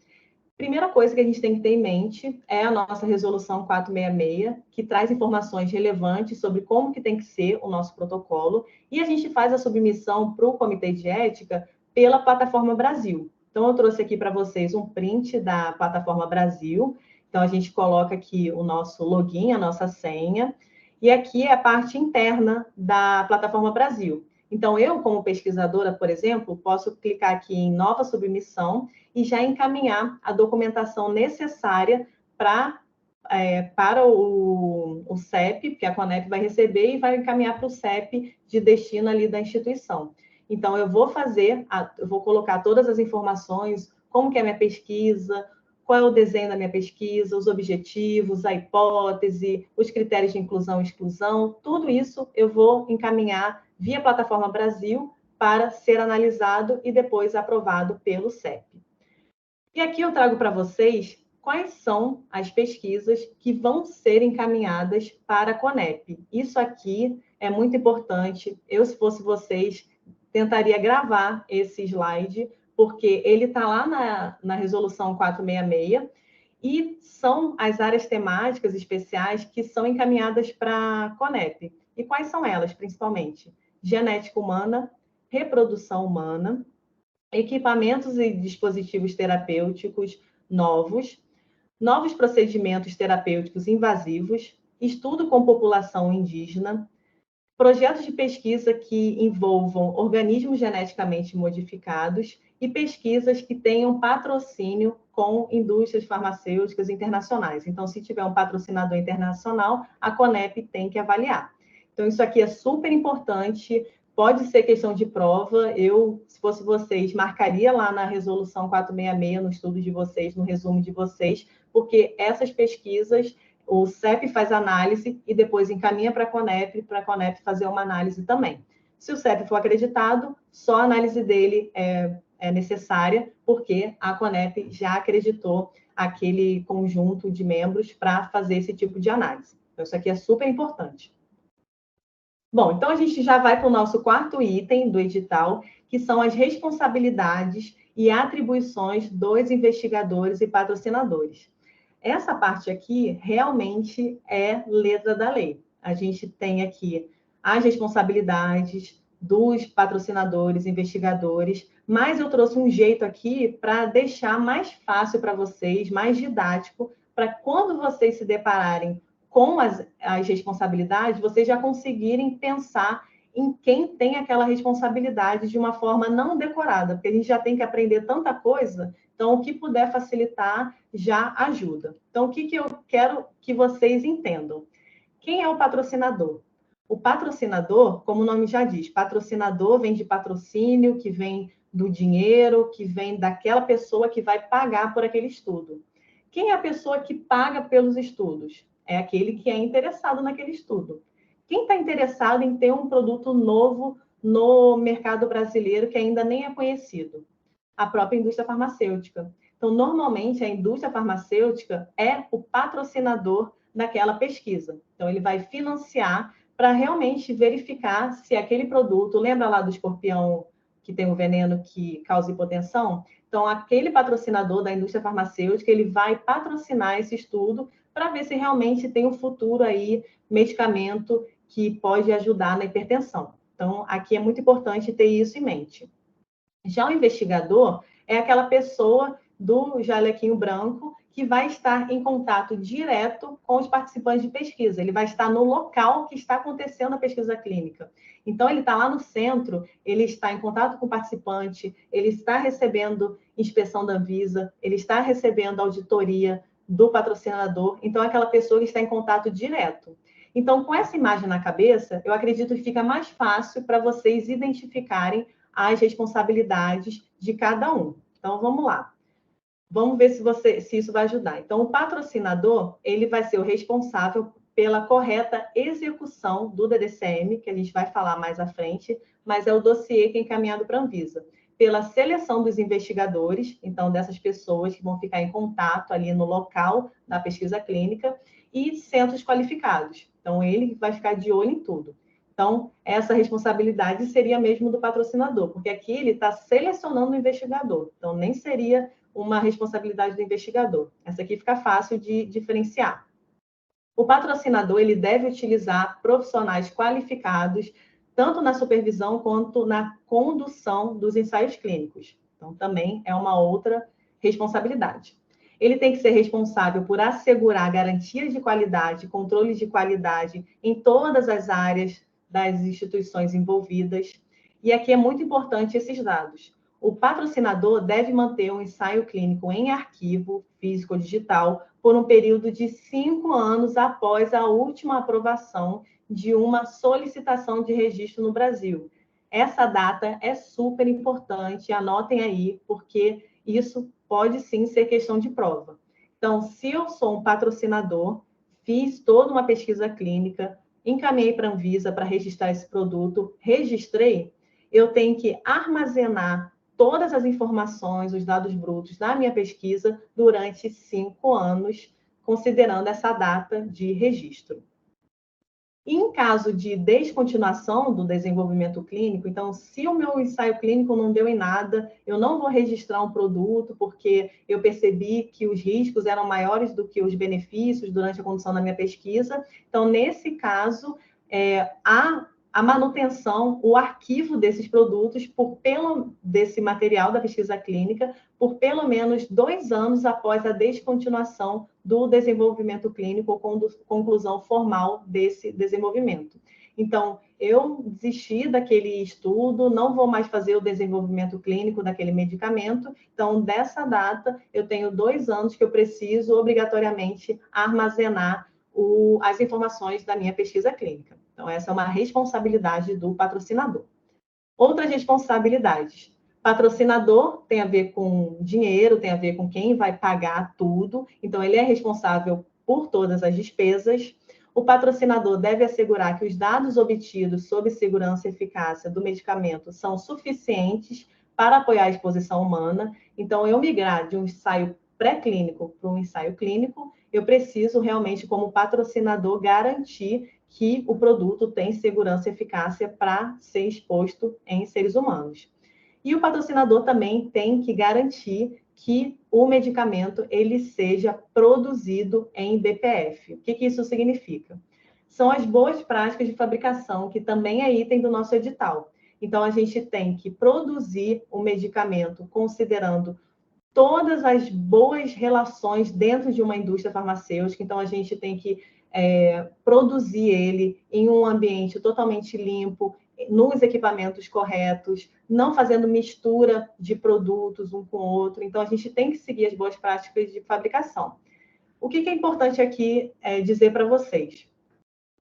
Speaker 1: Primeira coisa que a gente tem que ter em mente é a nossa resolução 466, que traz informações relevantes sobre como que tem que ser o nosso protocolo, e a gente faz a submissão para o Comitê de Ética pela Plataforma Brasil. Então, eu trouxe aqui para vocês um print da Plataforma Brasil. Então, a gente coloca aqui o nosso login, a nossa senha, e aqui é a parte interna da Plataforma Brasil. Então, eu, como pesquisadora, por exemplo, posso clicar aqui em nova submissão e já encaminhar a documentação necessária para o CEP, que a Conep vai receber, e vai encaminhar para o CEP de destino ali da instituição. Então, eu vou colocar todas as informações, como que é a minha pesquisa, qual é o desenho da minha pesquisa, os objetivos, a hipótese, os critérios de inclusão e exclusão, tudo isso eu vou encaminhar via Plataforma Brasil para ser analisado e depois aprovado pelo CEP. E aqui eu trago para vocês quais são as pesquisas que vão ser encaminhadas para a Conep. Isso aqui é muito importante. Eu, se fosse vocês, tentaria gravar esse slide, porque ele está lá na resolução 466, e são as áreas temáticas especiais que são encaminhadas para a Conep. E quais são elas, principalmente? Genética humana, reprodução humana, equipamentos e dispositivos terapêuticos novos procedimentos terapêuticos invasivos, estudo com população indígena, projetos de pesquisa que envolvam organismos geneticamente modificados e pesquisas que tenham patrocínio com indústrias farmacêuticas internacionais. Então, se tiver um patrocinador internacional, a Conep tem que avaliar. Então, isso aqui é super importante, pode ser questão de prova. Eu, se fosse vocês, marcaria lá na resolução 466, no estudo de vocês, no resumo de vocês, porque essas pesquisas, o CEP faz análise e depois encaminha para a Conep fazer uma análise também. Se o CEP for acreditado, só a análise dele é necessária, porque a Conep já acreditou aquele conjunto de membros para fazer esse tipo de análise. Então, isso aqui é super importante. Bom, então a gente já vai para o nosso quarto item do edital, que são as responsabilidades e atribuições dos investigadores e patrocinadores. Essa parte aqui realmente é letra da lei. A gente tem aqui as responsabilidades dos patrocinadores, investigadores, mas eu trouxe um jeito aqui para deixar mais fácil para vocês, mais didático, para quando vocês se depararem com as responsabilidades, vocês já conseguirem pensar em quem tem aquela responsabilidade de uma forma não decorada, porque a gente já tem que aprender tanta coisa, então o que puder facilitar já ajuda. Então, o que eu quero que vocês entendam? Quem é o patrocinador? O patrocinador, como o nome já diz, patrocinador vem de patrocínio, que vem do dinheiro, que vem daquela pessoa que vai pagar por aquele estudo. Quem é a pessoa que paga pelos estudos? É aquele que é interessado naquele estudo. Quem está interessado em ter um produto novo no mercado brasileiro que ainda nem é conhecido? A própria indústria farmacêutica. Então, normalmente, a indústria farmacêutica é o patrocinador daquela pesquisa. Então, ele vai financiar para realmente verificar se aquele produto, lembra lá do escorpião que tem o veneno que causa hipotensão? Então, aquele patrocinador da indústria farmacêutica, ele vai patrocinar esse estudo para ver se realmente tem um futuro aí, medicamento que pode ajudar na hipertensão. Então, aqui é muito importante ter isso em mente. Já o investigador é aquela pessoa do jalequinho branco que vai estar em contato direto com os participantes de pesquisa. Ele vai estar no local que está acontecendo a pesquisa clínica. Então, ele está lá no centro, ele está em contato com o participante, ele está recebendo inspeção da Anvisa, ele está recebendo auditoria do patrocinador. Então, é aquela pessoa que está em contato direto. Então, com essa imagem na cabeça, eu acredito que fica mais fácil para vocês identificarem as responsabilidades de cada um. Então, vamos lá. Vamos ver se isso vai ajudar. Então, o patrocinador, ele vai ser o responsável pela correta execução do DDCM, que a gente vai falar mais à frente, mas é o dossiê que é encaminhado para a Anvisa. Pela seleção dos investigadores, então, dessas pessoas que vão ficar em contato ali no local da pesquisa clínica, e centros qualificados. Então, ele vai ficar de olho em tudo. Então, essa responsabilidade seria mesmo do patrocinador, porque aqui ele está selecionando o investigador. Então, nem seria uma responsabilidade do investigador. Essa aqui fica fácil de diferenciar. O patrocinador, ele deve utilizar profissionais qualificados, tanto na supervisão quanto na condução dos ensaios clínicos. Então, também é uma outra responsabilidade. Ele tem que ser responsável por assegurar garantias de qualidade, controles de qualidade em todas as áreas das instituições envolvidas. E aqui é muito importante esses dados. O patrocinador deve manter um ensaio clínico em arquivo físico ou digital por um período de 5 anos após a última aprovação de uma solicitação de registro no Brasil. Essa data é super importante, anotem aí, porque isso pode sim ser questão de prova. Então, se eu sou um patrocinador, fiz toda uma pesquisa clínica, encaminhei para a Anvisa para registrar esse produto, registrei, eu tenho que armazenar todas as informações, os dados brutos da minha pesquisa durante 5 anos, considerando essa data de registro. E em caso de descontinuação do desenvolvimento clínico, então, se o meu ensaio clínico não deu em nada, eu não vou registrar um produto porque eu percebi que os riscos eram maiores do que os benefícios durante a condução da minha pesquisa. Então, nesse caso, a manutenção, o arquivo desses produtos, desse material da pesquisa clínica, por pelo menos 2 anos após a descontinuação do desenvolvimento clínico ou conclusão formal desse desenvolvimento. Então, eu desisti daquele estudo, não vou mais fazer o desenvolvimento clínico daquele medicamento, então, dessa data, eu tenho 2 anos que eu preciso, obrigatoriamente, armazenar as informações da minha pesquisa clínica. Então, essa é uma responsabilidade do patrocinador. Outras responsabilidades. Patrocinador tem a ver com dinheiro, tem a ver com quem vai pagar tudo. Então, ele é responsável por todas as despesas. O patrocinador deve assegurar que os dados obtidos sobre segurança e eficácia do medicamento são suficientes para apoiar a exposição humana. Então, eu migrar de um ensaio pré-clínico para um ensaio clínico, eu preciso realmente, como patrocinador, garantir que o produto tem segurança e eficácia para ser exposto em seres humanos. E o patrocinador também tem que garantir que o medicamento ele seja produzido em BPF. O que isso significa? São as boas práticas de fabricação, que também é item do nosso edital. Então, a gente tem que produzir o medicamento considerando todas as boas relações dentro de uma indústria farmacêutica. Então, a gente tem que produzir ele em um ambiente totalmente limpo, nos equipamentos corretos, não fazendo mistura de produtos um com o outro. Então, a gente tem que seguir as boas práticas de fabricação. O que é importante aqui dizer para vocês?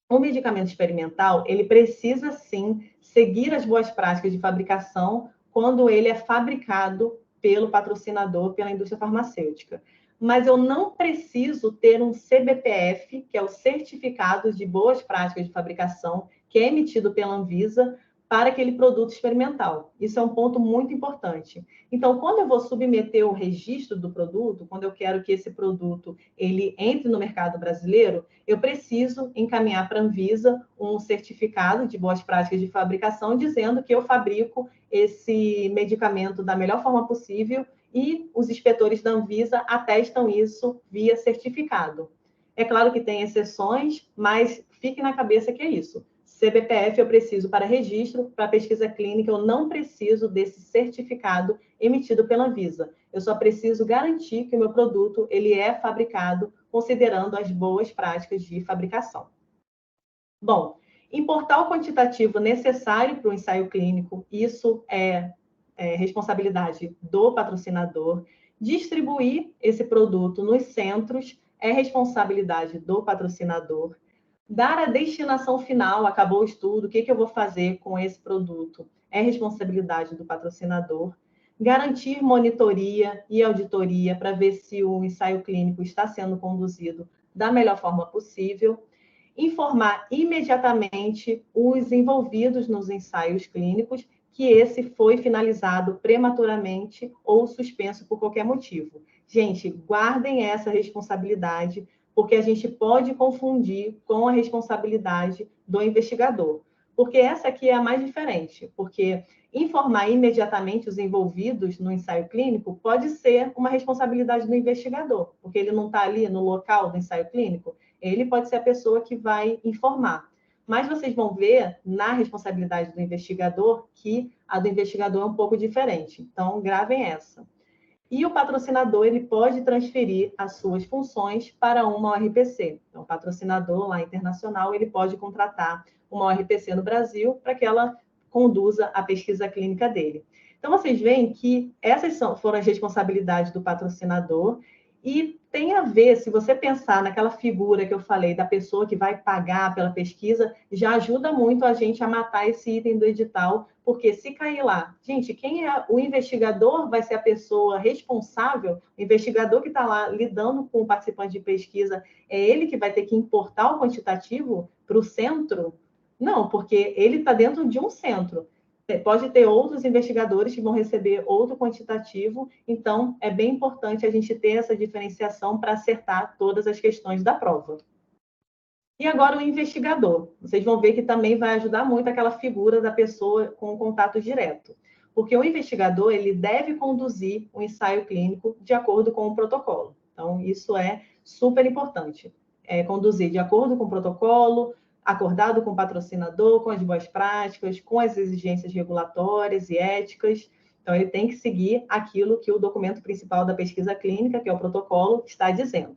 Speaker 1: O medicamento experimental, ele precisa, sim, seguir as boas práticas de fabricação quando ele é fabricado pelo patrocinador, pela indústria farmacêutica. Mas eu não preciso ter um CBPF, que é o Certificado de Boas Práticas de Fabricação, que é emitido pela Anvisa para aquele produto experimental. Isso é um ponto muito importante. Então, quando eu vou submeter o registro do produto, quando eu quero que esse produto ele entre no mercado brasileiro, eu preciso encaminhar para a Anvisa um certificado de boas práticas de fabricação, dizendo que eu fabrico esse medicamento da melhor forma possível e os inspetores da Anvisa atestam isso via certificado. É claro que tem exceções, mas fique na cabeça que é isso. CBPF eu preciso para registro, para pesquisa clínica eu não preciso desse certificado emitido pela Anvisa. Eu só preciso garantir que o meu produto ele é fabricado considerando as boas práticas de fabricação. Bom, importar o quantitativo necessário para o ensaio clínico, isso é responsabilidade do patrocinador. Distribuir esse produto nos centros é responsabilidade do patrocinador. Dar a destinação final, acabou o estudo, o que eu vou fazer com esse produto? É responsabilidade do patrocinador. Garantir monitoria e auditoria para ver se o ensaio clínico está sendo conduzido da melhor forma possível. Informar imediatamente os envolvidos nos ensaios clínicos que esse foi finalizado prematuramente ou suspenso por qualquer motivo. Gente, guardem essa responsabilidade, porque a gente pode confundir com a responsabilidade do investigador. Porque essa aqui é a mais diferente, porque informar imediatamente os envolvidos no ensaio clínico pode ser uma responsabilidade do investigador, porque ele não está ali no local do ensaio clínico, ele pode ser a pessoa que vai informar. Mas vocês vão ver na responsabilidade do investigador que a do investigador é um pouco diferente. Então, gravem essa. E o patrocinador ele pode transferir as suas funções para uma ORPC. Então, o patrocinador lá internacional ele pode contratar uma ORPC no Brasil para que ela conduza a pesquisa clínica dele. Então, vocês veem que essas foram as responsabilidades do patrocinador e tem a ver, se você pensar naquela figura que eu falei da pessoa que vai pagar pela pesquisa, já ajuda muito a gente a matar esse item do edital, porque se cair lá, gente, quem é o investigador vai ser a pessoa responsável, o investigador que está lá lidando com o participante de pesquisa, é ele que vai ter que importar o quantitativo para o centro? Não, porque ele está dentro de um centro. Pode ter outros investigadores que vão receber outro quantitativo, então é bem importante a gente ter essa diferenciação para acertar todas as questões da prova. E agora o investigador. Vocês vão ver que também vai ajudar muito aquela figura da pessoa com contato direto. Porque o investigador, ele deve conduzir o ensaio clínico de acordo com o protocolo. Então, isso é super importante. Conduzir de acordo com o protocolo, acordado com o patrocinador, com as boas práticas, com as exigências regulatórias e éticas. Então, ele tem que seguir aquilo que o documento principal da pesquisa clínica, que é o protocolo, está dizendo.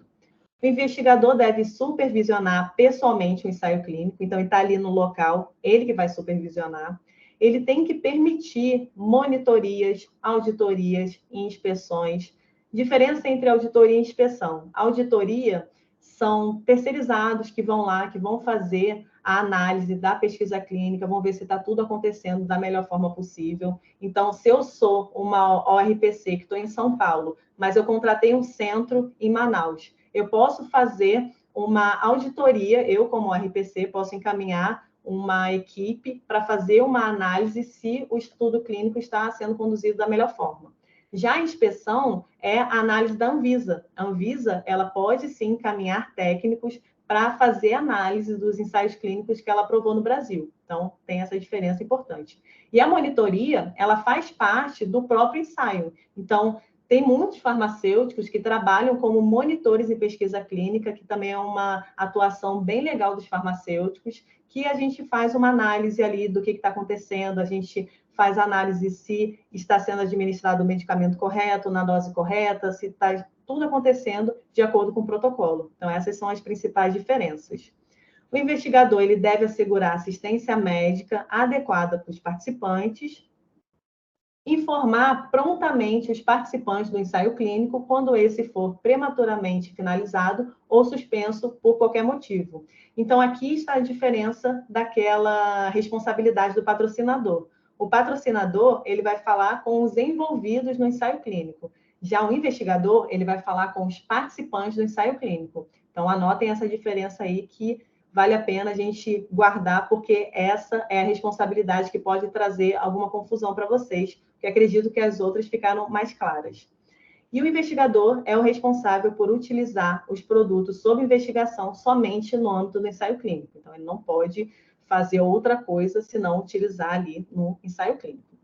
Speaker 1: O investigador deve supervisionar pessoalmente o ensaio clínico, então ele está ali no local, ele que vai supervisionar. Ele tem que permitir monitorias, auditorias e inspeções. Diferença entre auditoria e inspeção. A auditoria são terceirizados que vão lá, que vão fazer a análise da pesquisa clínica, vão ver se está tudo acontecendo da melhor forma possível. Então, se eu sou uma ORPC que estou em São Paulo, mas eu contratei um centro em Manaus, eu posso fazer uma auditoria, eu como ORPC posso encaminhar uma equipe para fazer uma análise se o estudo clínico está sendo conduzido da melhor forma. Já a inspeção é a análise da Anvisa. A Anvisa, ela pode sim encaminhar técnicos para fazer análise dos ensaios clínicos que ela aprovou no Brasil. Então, tem essa diferença importante. E a monitoria, ela faz parte do próprio ensaio. Então, Tem muitos farmacêuticos que trabalham como monitores em pesquisa clínica, que também é uma atuação bem legal dos farmacêuticos, que a gente faz uma análise ali do que está acontecendo, a gente faz análise se está sendo administrado o medicamento correto, na dose correta, se está tudo acontecendo de acordo com o protocolo. Então, essas são as principais diferenças. O investigador ele deve assegurar assistência médica adequada para os participantes, informar prontamente os participantes do ensaio clínico quando esse for prematuramente finalizado ou suspenso por qualquer motivo. Então, aqui está a diferença daquela responsabilidade do patrocinador. O patrocinador, ele vai falar com os envolvidos no ensaio clínico. Já o investigador, ele vai falar com os participantes do ensaio clínico. Então, anotem essa diferença aí que vale a pena a gente guardar, porque essa é a responsabilidade que pode trazer alguma confusão para vocês, porque acredito que as outras ficaram mais claras. E o investigador é o responsável por utilizar os produtos sob investigação somente no âmbito do ensaio clínico. Então, ele não pode fazer outra coisa senão utilizar ali no ensaio clínico.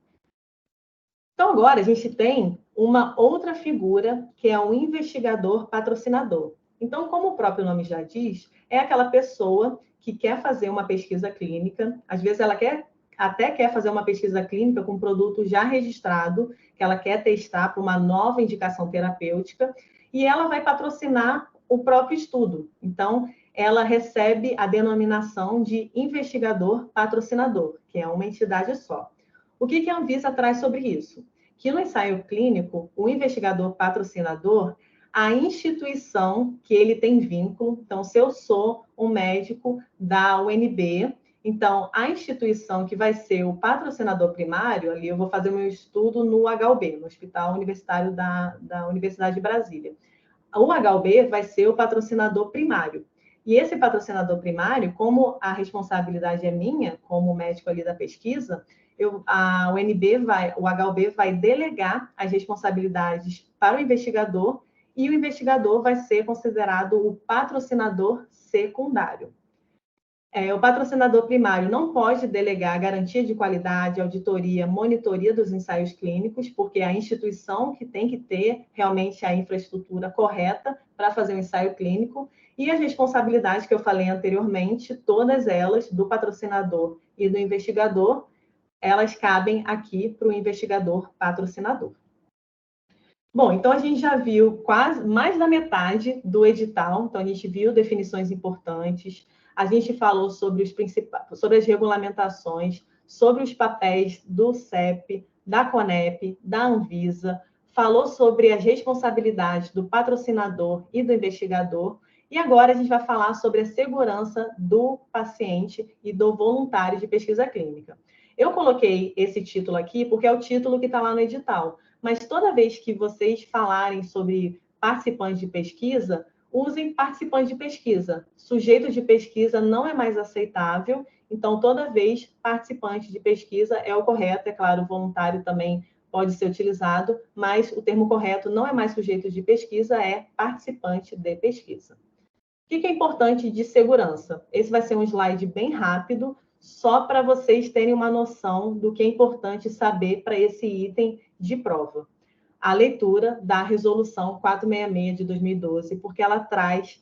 Speaker 1: Então, agora a gente tem uma outra figura, que é o investigador patrocinador. Então, como o próprio nome já diz, é aquela pessoa que quer fazer uma pesquisa clínica, às vezes ela até quer fazer uma pesquisa clínica com um produto já registrado, que ela quer testar para uma nova indicação terapêutica, e ela vai patrocinar o próprio estudo. Então, ela recebe a denominação de investigador patrocinador, que é uma entidade só. O que a Anvisa traz sobre isso? Que no ensaio clínico, o investigador patrocinador, a instituição que ele tem vínculo, então, se eu sou um médico da UNB, então, a instituição que vai ser o patrocinador primário, ali eu vou fazer o meu estudo no HUB, no Hospital Universitário da Universidade de Brasília. O HUB vai ser o patrocinador primário. E esse patrocinador primário, como a responsabilidade é minha, como médico ali da pesquisa, a UNB o HUB vai delegar as responsabilidades para o investigador e o investigador vai ser considerado o patrocinador secundário. O patrocinador primário não pode delegar garantia de qualidade, auditoria, monitoria dos ensaios clínicos, porque é a instituição que tem que ter realmente a infraestrutura correta para fazer o ensaio clínico, e as responsabilidades que eu falei anteriormente, todas elas, do patrocinador e do investigador, elas cabem aqui para o investigador patrocinador. Bom, então a gente já viu quase mais da metade do edital, então a gente viu definições importantes, a gente falou sobre sobre as regulamentações, sobre os papéis do CEP, da CONEP, da Anvisa, falou sobre as responsabilidades do patrocinador e do investigador, e agora a gente vai falar sobre a segurança do paciente e do voluntário de pesquisa clínica. Eu coloquei esse título aqui porque é o título que está lá no edital, mas toda vez que vocês falarem sobre participantes de pesquisa, usem participantes de pesquisa. Sujeito de pesquisa não é mais aceitável, então toda vez participante de pesquisa é o correto, é claro, voluntário também pode ser utilizado, mas o termo correto não é mais sujeito de pesquisa, é participante de pesquisa. O que é importante de segurança? Esse vai ser um slide bem rápido, só para vocês terem uma noção do que é importante saber para esse item de prova. A leitura da Resolução 466 de 2012, porque ela traz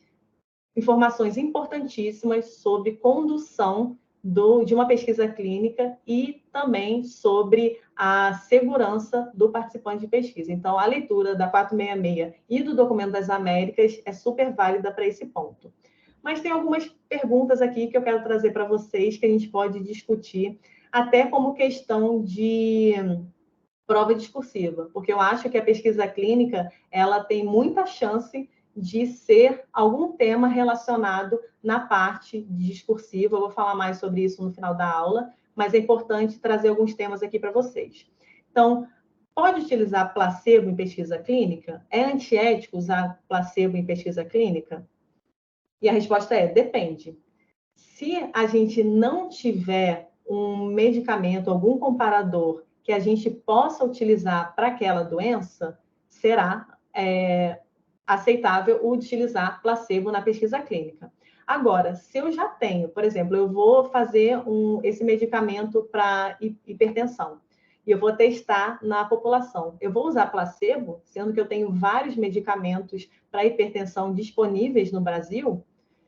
Speaker 1: informações importantíssimas sobre condução de uma pesquisa clínica e também sobre a segurança do participante de pesquisa. Então, a leitura da 466 e do Documento das Américas é super válida para esse ponto. Mas tem algumas perguntas aqui que eu quero trazer para vocês que a gente pode discutir, até como questão de prova discursiva, porque eu acho que a pesquisa clínica ela tem muita chance de ser algum tema relacionado na parte discursiva. Eu vou falar mais sobre isso no final da aula, mas é importante trazer alguns temas aqui para vocês. Então, pode utilizar placebo em pesquisa clínica? É antiético usar placebo em pesquisa clínica? E a resposta é: depende. Se a gente não tiver um medicamento, algum comparador que a gente possa utilizar para aquela doença, será aceitável utilizar placebo na pesquisa clínica. Agora, se eu já tenho, por exemplo, eu vou fazer esse medicamento para hipertensão, e eu vou testar na população. Eu vou usar placebo, sendo que eu tenho vários medicamentos para hipertensão disponíveis no Brasil.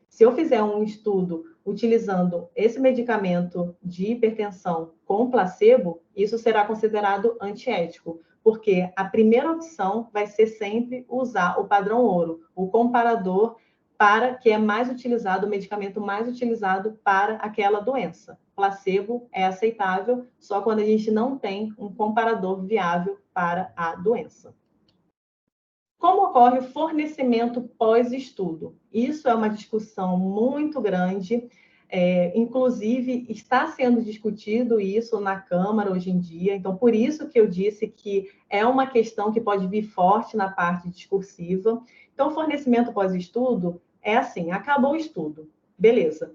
Speaker 1: Se eu fizer um estudo utilizando esse medicamento de hipertensão com placebo, isso será considerado antiético, porque a primeira opção vai ser sempre usar o padrão ouro, o comparador para que é mais utilizado, o medicamento mais utilizado para aquela doença. Placebo é aceitável só quando a gente não tem um comparador viável para a doença. Como ocorre o fornecimento pós-estudo? Isso é uma discussão muito grande, inclusive está sendo discutido isso na Câmara hoje em dia, então por isso que eu disse que é uma questão que pode vir forte na parte discursiva. Então, o fornecimento pós-estudo é assim, acabou o estudo, beleza.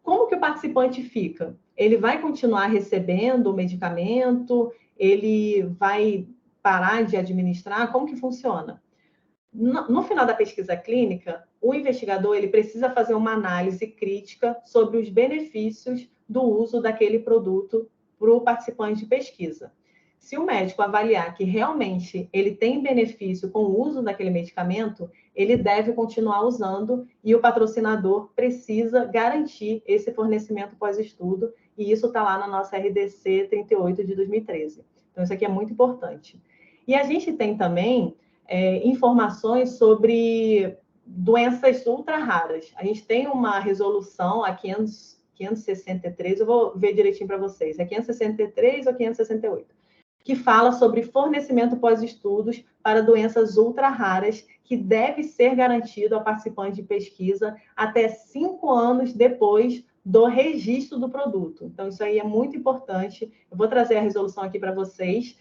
Speaker 1: Como que o participante fica? Ele vai continuar recebendo o medicamento? Ele vai parar de administrar? Como que funciona? No final da pesquisa clínica, o investigador ele precisa fazer uma análise crítica sobre os benefícios do uso daquele produto para o participante de pesquisa. Se o médico avaliar que realmente ele tem benefício com o uso daquele medicamento, ele deve continuar usando e o patrocinador precisa garantir esse fornecimento pós-estudo, e isso está lá na nossa RDC 38 de 2013. Então, isso aqui é muito importante. E a gente tem também informações sobre doenças ultra raras. A gente tem uma resolução, a 563, eu vou ver direitinho para vocês, é 563 ou 568, que fala sobre fornecimento pós-estudos para doenças ultra raras, que deve ser garantido ao participante de pesquisa até 5 anos depois do registro do produto. Então, isso aí é muito importante. Eu vou trazer a resolução aqui para vocês,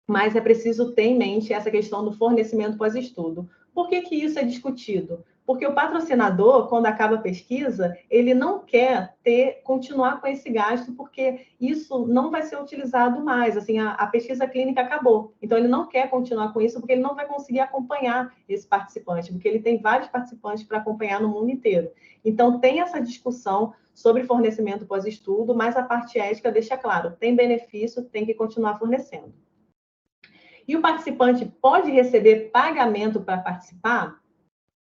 Speaker 1: mas é preciso ter em mente essa questão do fornecimento pós-estudo. Por que que isso é discutido? Porque o patrocinador, quando acaba a pesquisa, ele não quer continuar com esse gasto, porque isso não vai ser utilizado mais. Assim, a pesquisa clínica acabou. Então, ele não quer continuar com isso, porque ele não vai conseguir acompanhar esse participante, porque ele tem vários participantes para acompanhar no mundo inteiro. Então, tem essa discussão sobre fornecimento pós-estudo, mas a parte ética deixa claro, tem benefício, tem que continuar fornecendo. E o participante pode receber pagamento para participar?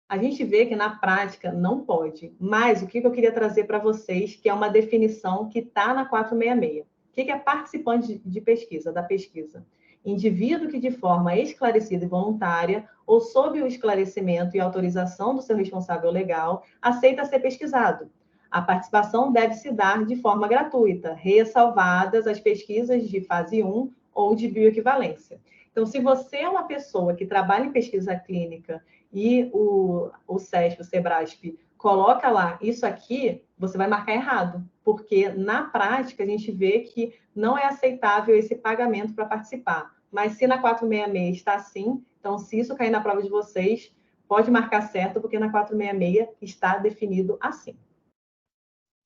Speaker 1: A gente vê que na prática não pode. Mas o que eu queria trazer para vocês, que é uma definição que está na 466. O que é participante de pesquisa, da pesquisa? Indivíduo que de forma esclarecida e voluntária, ou sob o esclarecimento e autorização do seu responsável legal, aceita ser pesquisado. A participação deve se dar de forma gratuita, ressalvadas as pesquisas de fase 1 ou de bioequivalência. Então, se você é uma pessoa que trabalha em pesquisa clínica e o SESP, o SEBRASP, coloca lá isso aqui, você vai marcar errado, porque na prática a gente vê que não é aceitável esse pagamento para participar. Mas se na 466 está assim, então se isso cair na prova de vocês, pode marcar certo, porque na 466 está definido assim.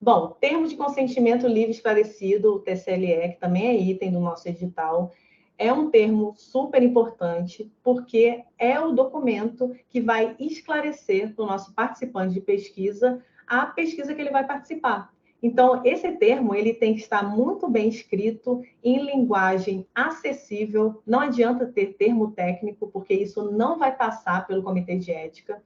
Speaker 1: Bom, termo de consentimento livre esclarecido, o TCLE, que também é item do nosso edital, é um termo super importante, porque é o documento que vai esclarecer para o nosso participante de pesquisa a pesquisa que ele vai participar. Então, esse termo ele tem que estar muito bem escrito, em linguagem acessível, não adianta ter termo técnico, porque isso não vai passar pelo comitê de ética.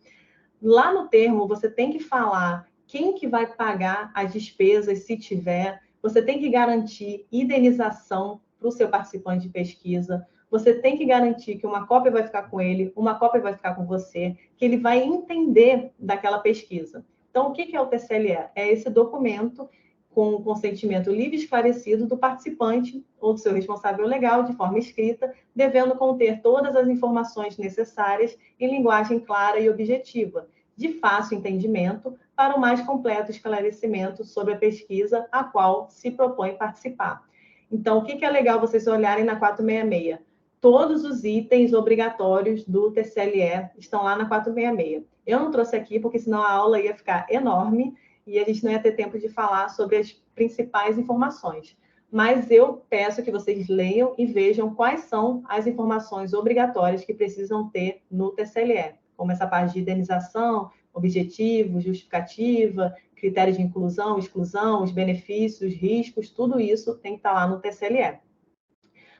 Speaker 1: Lá no termo, você tem que falar quem que vai pagar as despesas, se tiver, você tem que garantir indenização para o seu participante de pesquisa, você tem que garantir que uma cópia vai ficar com ele, uma cópia vai ficar com você, que ele vai entender daquela pesquisa. Então, o que é o TCLE? É esse documento com o consentimento livre e esclarecido do participante ou do seu responsável legal, de forma escrita, devendo conter todas as informações necessárias em linguagem clara e objetiva, de fácil entendimento, para o mais completo esclarecimento sobre a pesquisa a qual se propõe participar. Então, o que é legal vocês olharem na 466? Todos os itens obrigatórios do TCLE estão lá na 466. Eu não trouxe aqui, porque senão a aula ia ficar enorme e a gente não ia ter tempo de falar sobre as principais informações. Mas eu peço que vocês leiam e vejam quais são as informações obrigatórias que precisam ter no TCLE, como essa parte de indenização, objetivo, justificativa, critérios de inclusão, exclusão, os benefícios, riscos, tudo isso tem que estar lá no TCLE.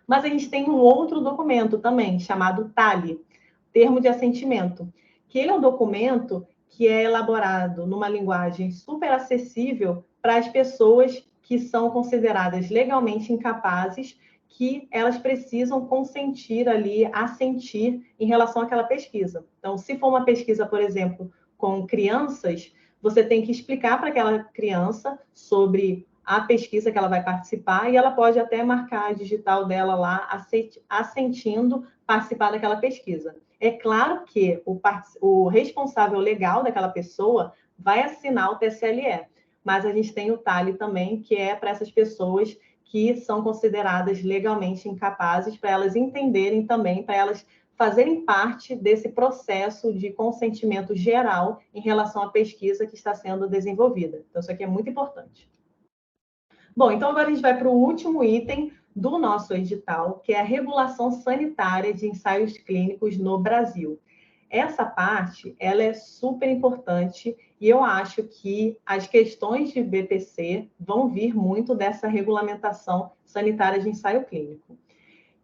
Speaker 1: Mas a gente tem um outro documento também, chamado TALE, Termo de Assentimento, que ele é um documento que é elaborado numa linguagem super acessível para as pessoas que são consideradas legalmente incapazes, que elas precisam consentir ali, assentir em relação àquela pesquisa. Então, se for uma pesquisa, por exemplo, com crianças, você tem que explicar para aquela criança sobre a pesquisa que ela vai participar e ela pode até marcar a digital dela lá, assentindo participar daquela pesquisa. É claro que o responsável legal daquela pessoa vai assinar o TCLE, mas a gente tem o TALE também, que é para essas pessoas que são consideradas legalmente incapazes, para elas entenderem também, para elas fazerem parte desse processo de consentimento geral em relação à pesquisa que está sendo desenvolvida. Então, isso aqui é muito importante. Bom, então agora a gente vai para o último item do nosso edital, que é a regulação sanitária de ensaios clínicos no Brasil. Essa parte, ela é super importante e eu acho que as questões de BPC vão vir muito dessa regulamentação sanitária de ensaio clínico.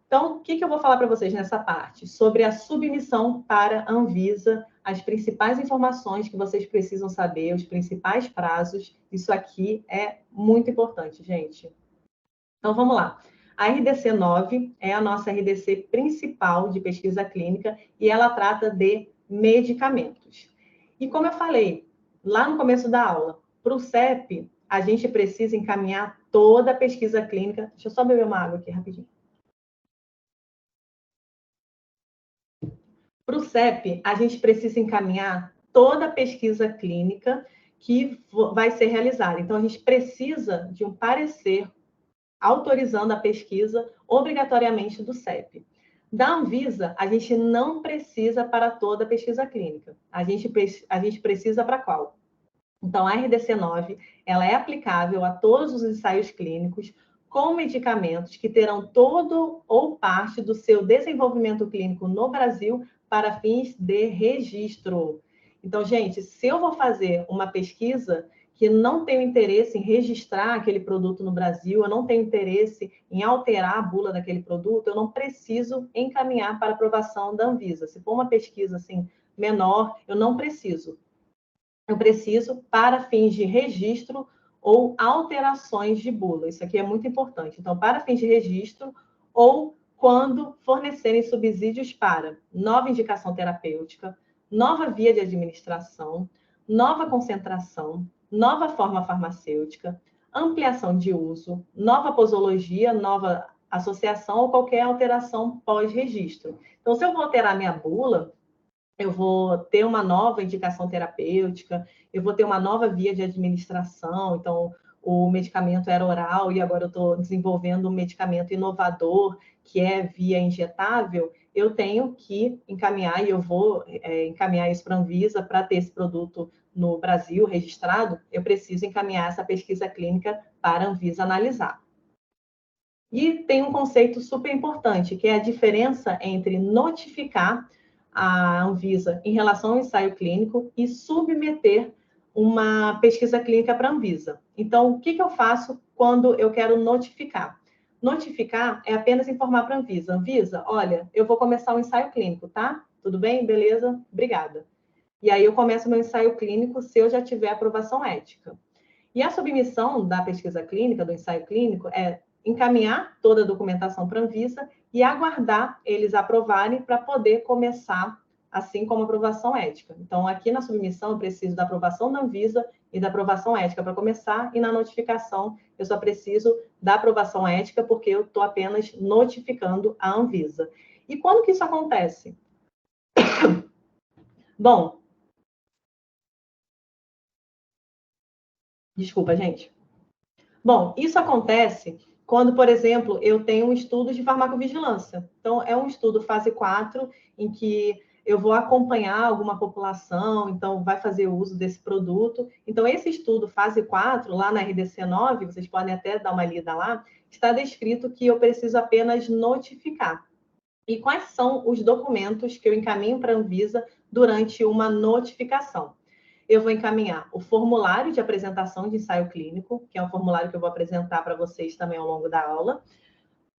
Speaker 1: Então, o que eu vou falar para vocês nessa parte? Sobre a submissão para a Anvisa, as principais informações que vocês precisam saber, os principais prazos. Isso aqui é muito importante, gente. Então, vamos lá. A RDC 9 é a nossa RDC principal de pesquisa clínica e ela trata de medicamentos. E como eu falei lá no começo da aula, para o CEP, a gente precisa encaminhar toda a pesquisa clínica. Deixa eu só beber uma água aqui rapidinho. Para o CEP, a gente precisa encaminhar toda a pesquisa clínica que vai ser realizada. Então, a gente precisa de um parecer autorizando a pesquisa obrigatoriamente do CEP. Da Anvisa, a gente não precisa para toda a pesquisa clínica. A gente precisa para qual? Então, a RDC 9, ela é aplicável a todos os ensaios clínicos com medicamentos que terão todo ou parte do seu desenvolvimento clínico no Brasil para fins de registro. Então, gente, se eu vou fazer uma pesquisa que não tenho interesse em registrar aquele produto no Brasil, eu não tenho interesse em alterar a bula daquele produto, eu não preciso encaminhar para aprovação da Anvisa. Se for uma pesquisa assim menor, eu não preciso. Eu preciso para fins de registro ou alterações de bula. Isso aqui é muito importante. Então, para fins de registro ou quando fornecerem subsídios para nova indicação terapêutica, nova via de administração, nova concentração, nova forma farmacêutica, ampliação de uso, nova posologia, nova associação ou qualquer alteração pós-registro. Então, se eu vou alterar minha bula, eu vou ter uma nova indicação terapêutica, eu vou ter uma nova via de administração, então o medicamento era oral e agora eu estou desenvolvendo um medicamento inovador, que é via injetável, eu tenho que encaminhar, e eu vou encaminhar isso para a Anvisa, para ter esse produto no Brasil registrado, eu preciso encaminhar essa pesquisa clínica para a Anvisa analisar. E tem um conceito super importante, que é a diferença entre notificar a Anvisa em relação ao ensaio clínico e submeter uma pesquisa clínica para a Anvisa. Então, o que eu faço quando eu quero notificar? Notificar é apenas informar para a Anvisa. Anvisa, olha, eu vou começar um ensaio clínico, tá? Tudo bem? Beleza? Obrigada. E aí eu começo meu ensaio clínico se eu já tiver aprovação ética. E a submissão da pesquisa clínica, do ensaio clínico, é encaminhar toda a documentação para a Anvisa e aguardar eles aprovarem para poder começar, assim como a aprovação ética. Então, aqui na submissão, eu preciso da aprovação da Anvisa e da aprovação ética para começar, e na notificação, eu só preciso da aprovação ética, porque eu estou apenas notificando a Anvisa. E quando que isso acontece? Bom, desculpa, gente. Bom, isso acontece quando, por exemplo, eu tenho um estudo de farmacovigilância. Então, é um estudo fase 4, em que eu vou acompanhar alguma população, então vai fazer uso desse produto. Então, esse estudo fase 4, lá na RDC 9, vocês podem até dar uma lida lá, está descrito que eu preciso apenas notificar. E quais são os documentos que eu encaminho para a Anvisa durante uma notificação? eu vou encaminhar o formulário de apresentação de ensaio clínico, que é um formulário que eu vou apresentar para vocês também ao longo da aula,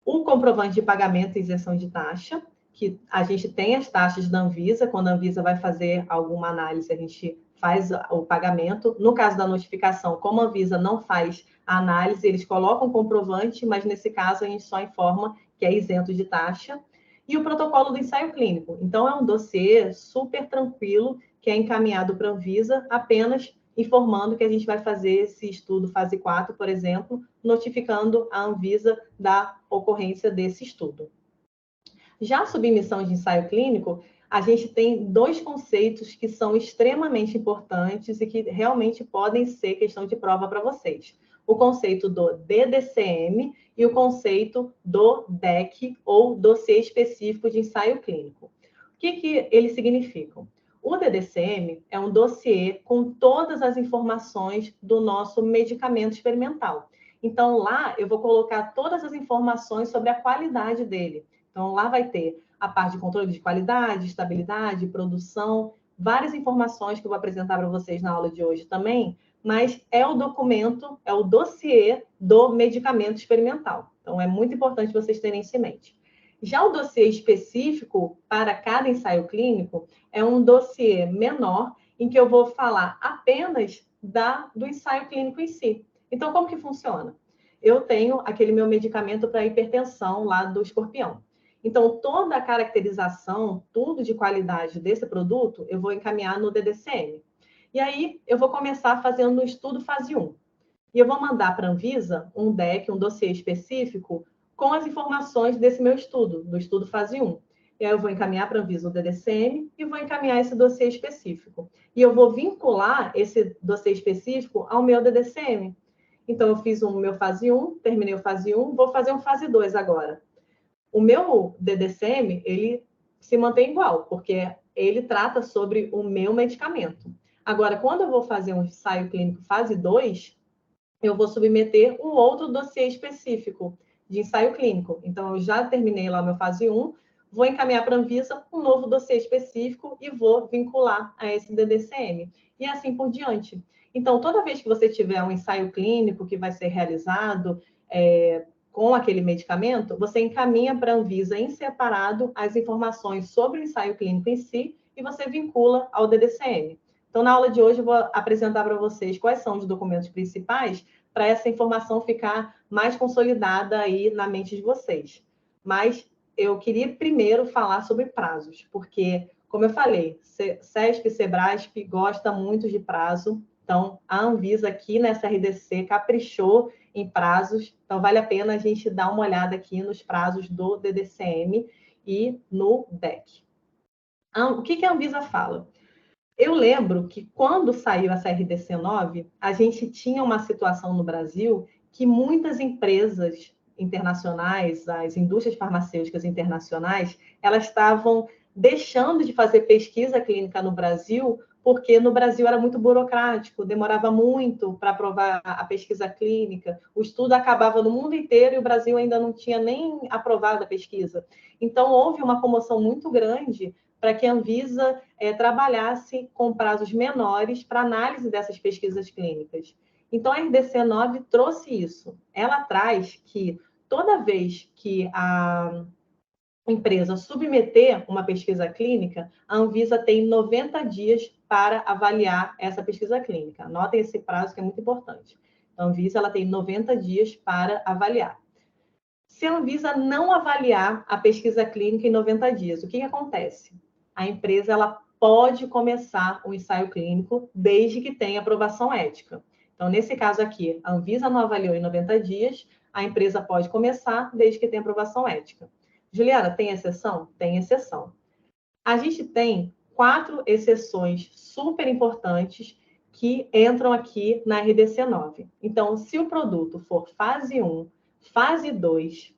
Speaker 1: o comprovante de pagamento e isenção de taxa, que a gente tem as taxas da Anvisa, quando a Anvisa vai fazer alguma análise, a gente faz o pagamento. No caso da notificação, como a Anvisa não faz a análise, eles colocam o comprovante, mas nesse caso a gente só informa que é isento de taxa. E o protocolo do ensaio clínico. Então, é um dossiê super tranquilo, que é encaminhado para a Anvisa, apenas informando que a gente vai fazer esse estudo fase 4, por exemplo, notificando a Anvisa da ocorrência desse estudo. Já a submissão de ensaio clínico, a gente tem dois conceitos que são extremamente importantes e que realmente podem ser questão de prova para vocês. O conceito do DDCM e o conceito do DEC, ou Dossiê Específico de Ensaio Clínico. O que eles significam? O DDCM é um dossiê com todas as informações do nosso medicamento experimental. Então, lá eu vou colocar todas as informações sobre a qualidade dele. Então, lá vai ter a parte de controle de qualidade, estabilidade, produção, várias informações que eu vou apresentar para vocês na aula de hoje também, mas é o documento, é o dossiê do medicamento experimental. Então, é muito importante vocês terem isso em mente. Já o dossiê específico para cada ensaio clínico é um dossiê menor, em que eu vou falar apenas do ensaio clínico em si. Então, como que funciona? Eu tenho aquele meu medicamento para hipertensão lá do Escorpião. Então, toda a caracterização, tudo de qualidade desse produto, eu vou encaminhar no DDCM. E aí, eu vou começar fazendo um estudo fase 1. E eu vou mandar para a Anvisa um DEC, um dossiê específico, com as informações desse meu estudo, do estudo fase 1. E aí eu vou encaminhar para a Anvisa o DDCM e vou encaminhar esse dossiê específico. E eu vou vincular esse dossiê específico ao meu DDCM. Então, eu fiz o meu fase 1, terminei o fase 1, vou fazer um fase 2 agora. O meu DDCM, ele se mantém igual, porque ele trata sobre o meu medicamento. Agora, quando eu vou fazer um ensaio clínico fase 2, eu vou submeter um outro dossiê específico de ensaio clínico. Então, eu já terminei lá meu fase 1, vou encaminhar para a Anvisa um novo dossiê específico e vou vincular a esse DDCM. E assim por diante. Então, toda vez que você tiver um ensaio clínico que vai ser realizado com aquele medicamento, você encaminha para a Anvisa em separado as informações sobre o ensaio clínico em si e você vincula ao DDCM. Então, na aula de hoje, eu vou apresentar para vocês quais são os documentos principais para essa informação ficar mais consolidada aí na mente de vocês. Mas eu queria primeiro falar sobre prazos, porque, como eu falei, SESC e SEBRASP gosta muito de prazo. Então, a Anvisa aqui nessa RDC caprichou em prazos. Então, vale a pena a gente dar uma olhada aqui nos prazos do DDCM e no DEC. O que a Anvisa fala? Eu lembro que quando saiu essa RDC 9, a gente tinha uma situação no Brasil que muitas empresas internacionais, as indústrias farmacêuticas internacionais, elas estavam deixando de fazer pesquisa clínica no Brasil, porque no Brasil era muito burocrático, demorava muito para aprovar a pesquisa clínica, o estudo acabava no mundo inteiro e o Brasil ainda não tinha nem aprovado a pesquisa. Então, houve uma comoção muito grande para que a Anvisa trabalhasse com prazos menores para análise dessas pesquisas clínicas. Então, a RDC 9 trouxe isso. Ela traz que toda vez que a empresa submeter uma pesquisa clínica, a Anvisa tem 90 dias para avaliar essa pesquisa clínica. Anotem esse prazo que é muito importante. Então, a Anvisa ela tem 90 dias para avaliar. Se a Anvisa não avaliar a pesquisa clínica em 90 dias, o que acontece? A empresa ela pode começar o ensaio clínico desde que tenha aprovação ética. Então, nesse caso aqui, a Anvisa não avaliou em 90 dias, a empresa pode começar desde que tenha aprovação ética. Juliana, tem exceção? Tem exceção. A gente tem 4 exceções super importantes que entram aqui na RDC 9. Então, se o produto for fase 1, fase 2,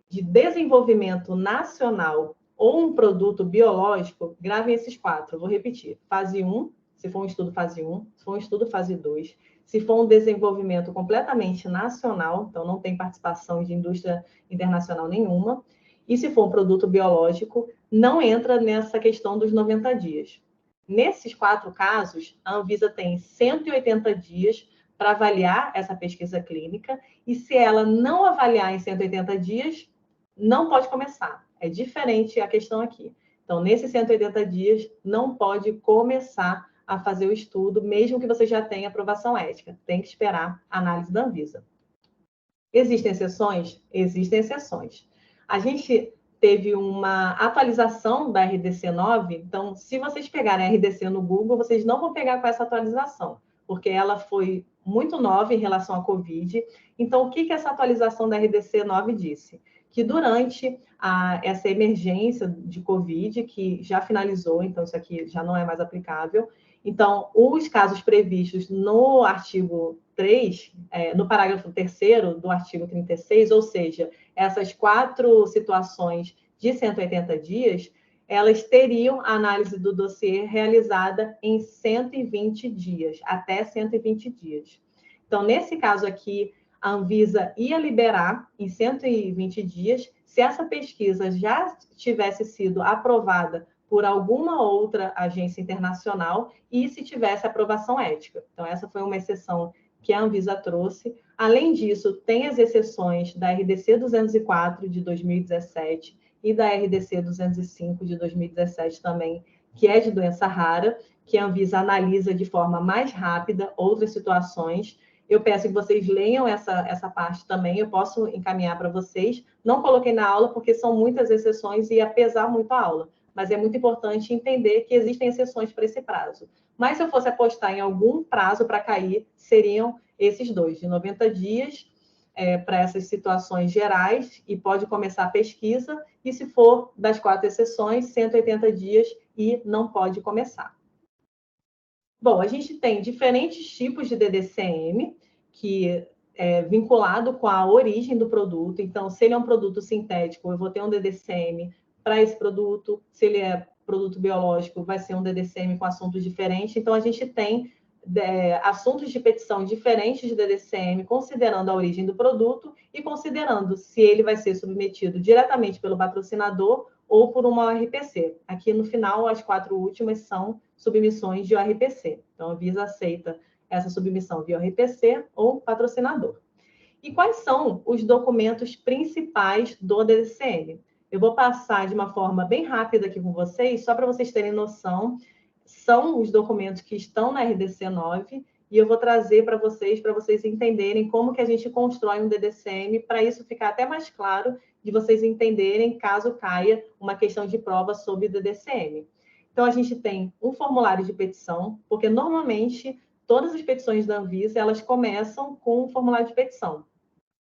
Speaker 1: de desenvolvimento nacional ou um produto biológico, gravem esses 4. Eu vou repetir. Fase 1, se for um estudo fase 1, se for um estudo fase 2, se for um desenvolvimento completamente nacional, então não tem participação de indústria internacional nenhuma, e se for um produto biológico, não entra nessa questão dos 90 dias. Nesses 4 casos, a Anvisa tem 180 dias para avaliar essa pesquisa clínica, e se ela não avaliar em 180 dias, não pode começar. É diferente a questão aqui. Então, nesses 180 dias, não pode começar a fazer o estudo, mesmo que você já tenha aprovação ética. Tem que esperar a análise da Anvisa. Existem exceções? Existem exceções. A gente teve uma atualização da RDC 9, então, se vocês pegarem a RDC no Google, vocês não vão pegar com essa atualização, porque ela foi muito nova em relação à Covid. Então, o que essa atualização da RDC 9 disse? Que durante essa emergência de Covid, que já finalizou, então isso aqui já não é mais aplicável, então, os casos previstos no artigo 3, no parágrafo 3º do artigo 36, ou seja, essas 4 situações de 180 dias, elas teriam a análise do dossiê realizada em 120 dias, até 120 dias. Então, nesse caso aqui, a Anvisa ia liberar em 120 dias, se essa pesquisa já tivesse sido aprovada por alguma outra agência internacional e se tivesse aprovação ética. Então, essa foi uma exceção que a Anvisa trouxe. Além disso, tem as exceções da RDC 204 de 2017 e da RDC 205 de 2017 também, que é de doença rara, que a Anvisa analisa de forma mais rápida outras situações. Eu peço que vocês leiam essa parte também, eu posso encaminhar para vocês. Não coloquei na aula porque são muitas exceções e ia pesar muito a aula, mas é muito importante entender que existem exceções para esse prazo. Mas se eu fosse apostar em algum prazo para cair, seriam esses 2, de 90 dias para essas situações gerais, e pode começar a pesquisa, e se for das 4 exceções, 180 dias e não pode começar. Bom, a gente tem diferentes tipos de DDCM, que é vinculado com a origem do produto. Então, se ele é um produto sintético, eu vou ter um DDCM para esse produto. Se ele é produto biológico, vai ser um DDCM com assuntos diferentes. Então, a gente tem assuntos de petição diferentes de DDCM, considerando a origem do produto e considerando se ele vai ser submetido diretamente pelo patrocinador ou por uma ORPC. Aqui no final, as 4 últimas são submissões de ORPC. Então, a Anvisa aceita essa submissão via ORPC ou patrocinador. E quais são os documentos principais do DDCM? Eu vou passar de uma forma bem rápida aqui com vocês, só para vocês terem noção. São os documentos que estão na RDC 9 e eu vou trazer para vocês entenderem como que a gente constrói um DDCM, para isso ficar até mais claro de vocês entenderem caso caia uma questão de prova sobre o DDCM. Então, a gente tem um formulário de petição, porque normalmente todas as petições da Anvisa, elas começam com um formulário de petição.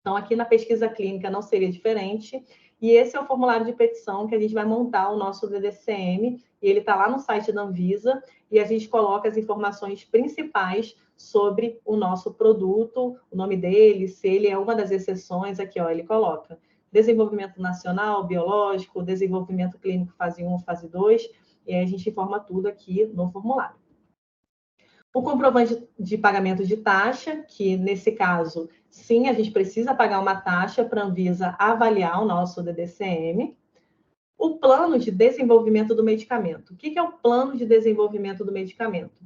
Speaker 1: Então, aqui na pesquisa clínica não seria diferente. E esse é o formulário de petição que a gente vai montar o nosso DDCM, e ele está lá no site da Anvisa, e a gente coloca as informações principais sobre o nosso produto, o nome dele, se ele é uma das exceções, aqui, ó, ele coloca desenvolvimento nacional, biológico, desenvolvimento clínico fase 1, fase 2, e aí a gente informa tudo aqui no formulário. O comprovante de pagamento de taxa, que nesse caso, sim, a gente precisa pagar uma taxa para a Anvisa avaliar o nosso DDCM. O plano de desenvolvimento do medicamento. O que é o plano de desenvolvimento do medicamento?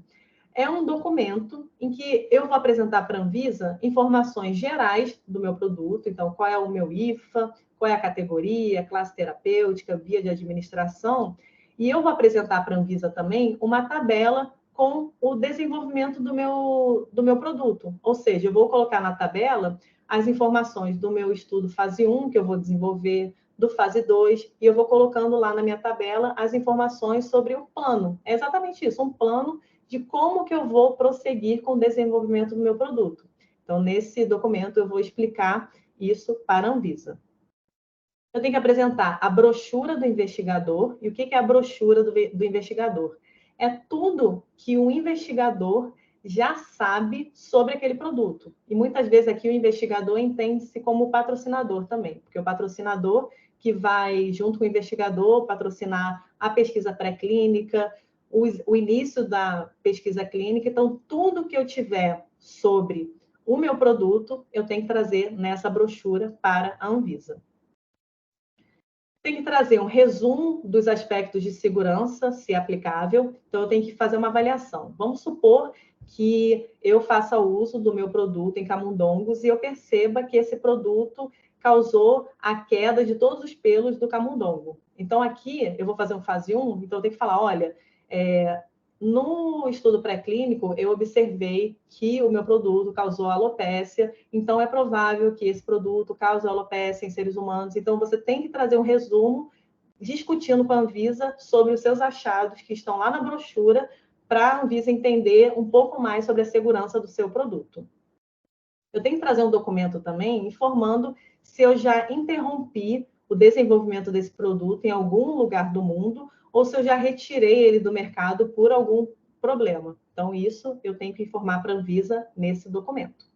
Speaker 1: É um documento em que eu vou apresentar para a Anvisa informações gerais do meu produto, então qual é o meu IFA, qual é a categoria, classe terapêutica, via de administração, e eu vou apresentar para a Anvisa também uma tabela com o desenvolvimento do meu produto. Ou seja, eu vou colocar na tabela as informações do meu estudo fase 1, que eu vou desenvolver, do fase 2, e eu vou colocando lá na minha tabela as informações sobre o plano. É exatamente isso, um plano de como que eu vou prosseguir com o desenvolvimento do meu produto. Então, nesse documento, eu vou explicar isso para a Anvisa. Eu tenho que apresentar a brochura do investigador. E o que é a brochura do investigador? É tudo que o investigador já sabe sobre aquele produto. E muitas vezes aqui o investigador entende-se como patrocinador também, porque o patrocinador que vai, junto com o investigador, patrocinar a pesquisa pré-clínica, o início da pesquisa clínica. Então, tudo que eu tiver sobre o meu produto, eu tenho que trazer nessa brochura para a Anvisa. Tem que trazer um resumo dos aspectos de segurança, se aplicável. Então, eu tenho que fazer uma avaliação. Vamos supor que eu faça uso do meu produto em camundongos e eu perceba que esse produto causou a queda de todos os pelos do camundongo. Então, aqui, eu vou fazer um fase 1, então eu tenho que falar, olha, no estudo pré-clínico, eu observei que o meu produto causou alopécia, então é provável que esse produto cause alopécia em seres humanos. Então, você tem que trazer um resumo discutindo com a Anvisa sobre os seus achados que estão lá na brochura, para a Anvisa entender um pouco mais sobre a segurança do seu produto. Eu tenho que trazer um documento também informando se eu já interrompi o desenvolvimento desse produto em algum lugar do mundo ou se eu já retirei ele do mercado por algum problema. Então, isso eu tenho que informar para a Anvisa nesse documento.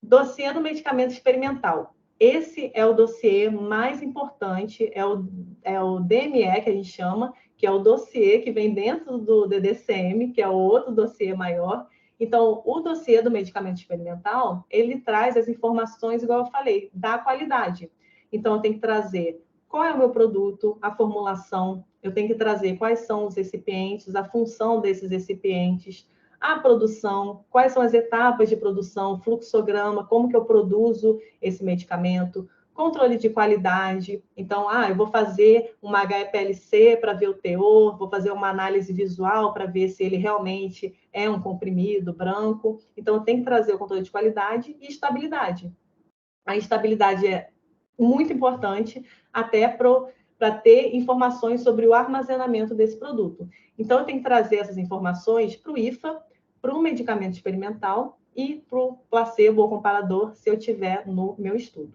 Speaker 1: Dossiê do medicamento experimental. Esse é o dossiê mais importante, é o DME, que a gente chama, que é o dossiê que vem dentro do DDCM, que é o outro dossiê maior. Então, o dossiê do medicamento experimental, ele traz as informações, igual eu falei, da qualidade. Então, eu tenho que trazer qual é o meu produto, a formulação, eu tenho que trazer quais são os recipientes, a função desses recipientes, a produção, quais são as etapas de produção, fluxograma, como que eu produzo esse medicamento, controle de qualidade. Então, eu vou fazer uma HPLC para ver o teor, vou fazer uma análise visual para ver se ele realmente é um comprimido branco. Então, tem que trazer o controle de qualidade e estabilidade. A estabilidade é muito importante até para ter informações sobre o armazenamento desse produto. Então, eu tenho que trazer essas informações para o IFA, para o medicamento experimental e para o placebo ou comparador, se eu tiver no meu estudo.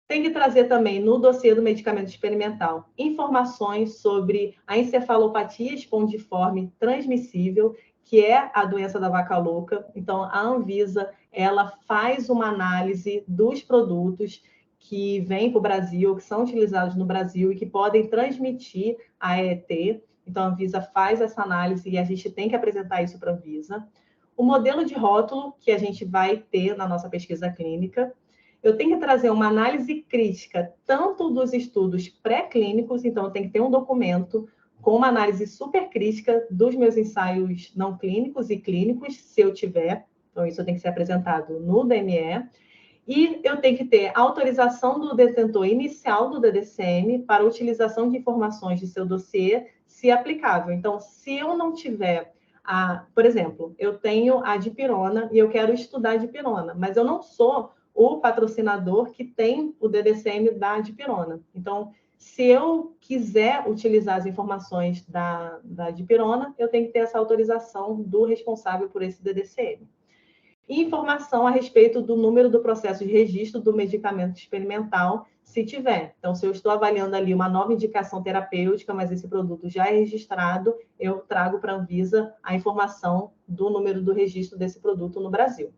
Speaker 1: Tem que trazer também no dossiê do medicamento experimental informações sobre a encefalopatia espondiforme transmissível, que é a doença da vaca louca. Então, a Anvisa, ela faz uma análise dos produtos que vêm para o Brasil, que são utilizados no Brasil e que podem transmitir a EET. Então, a Anvisa faz essa análise e a gente tem que apresentar isso para a Anvisa. O modelo de rótulo que a gente vai ter na nossa pesquisa clínica. Eu tenho que trazer uma análise crítica, tanto dos estudos pré-clínicos, então eu tenho que ter um documento com uma análise super crítica dos meus ensaios não clínicos e clínicos, se eu tiver. Então, isso tem que ser apresentado no DME. E eu tenho que ter autorização do detentor inicial do DDCM para utilização de informações de seu dossiê, se aplicável. Então, se eu não tiver, por exemplo, eu tenho a dipirona e eu quero estudar a dipirona, mas eu não sou o patrocinador que tem o DDCM da dipirona. Então, se eu quiser utilizar as informações da dipirona, eu tenho que ter essa autorização do responsável por esse DDCM. E informação a respeito do número do processo de registro do medicamento experimental, se tiver. Então, se eu estou avaliando ali uma nova indicação terapêutica, mas esse produto já é registrado, eu trago para a Anvisa a informação do número do registro desse produto no Brasil.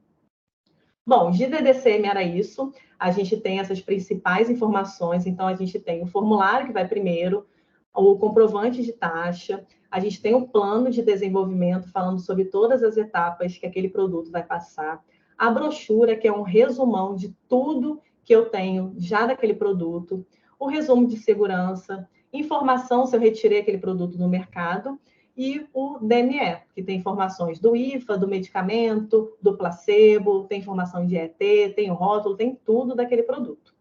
Speaker 1: Bom, de DDCM era isso. A gente tem essas principais informações. Então, a gente tem o formulário que vai primeiro, o comprovante de taxa, a gente tem o plano de desenvolvimento falando sobre todas as etapas que aquele produto vai passar, a brochura, que é um resumão de tudo que eu tenho já daquele produto, o resumo de segurança, informação se eu retirei aquele produto do mercado, e o DME, que tem informações do IFA, do medicamento, do placebo, tem informação de ET, tem o rótulo, tem tudo daquele produto.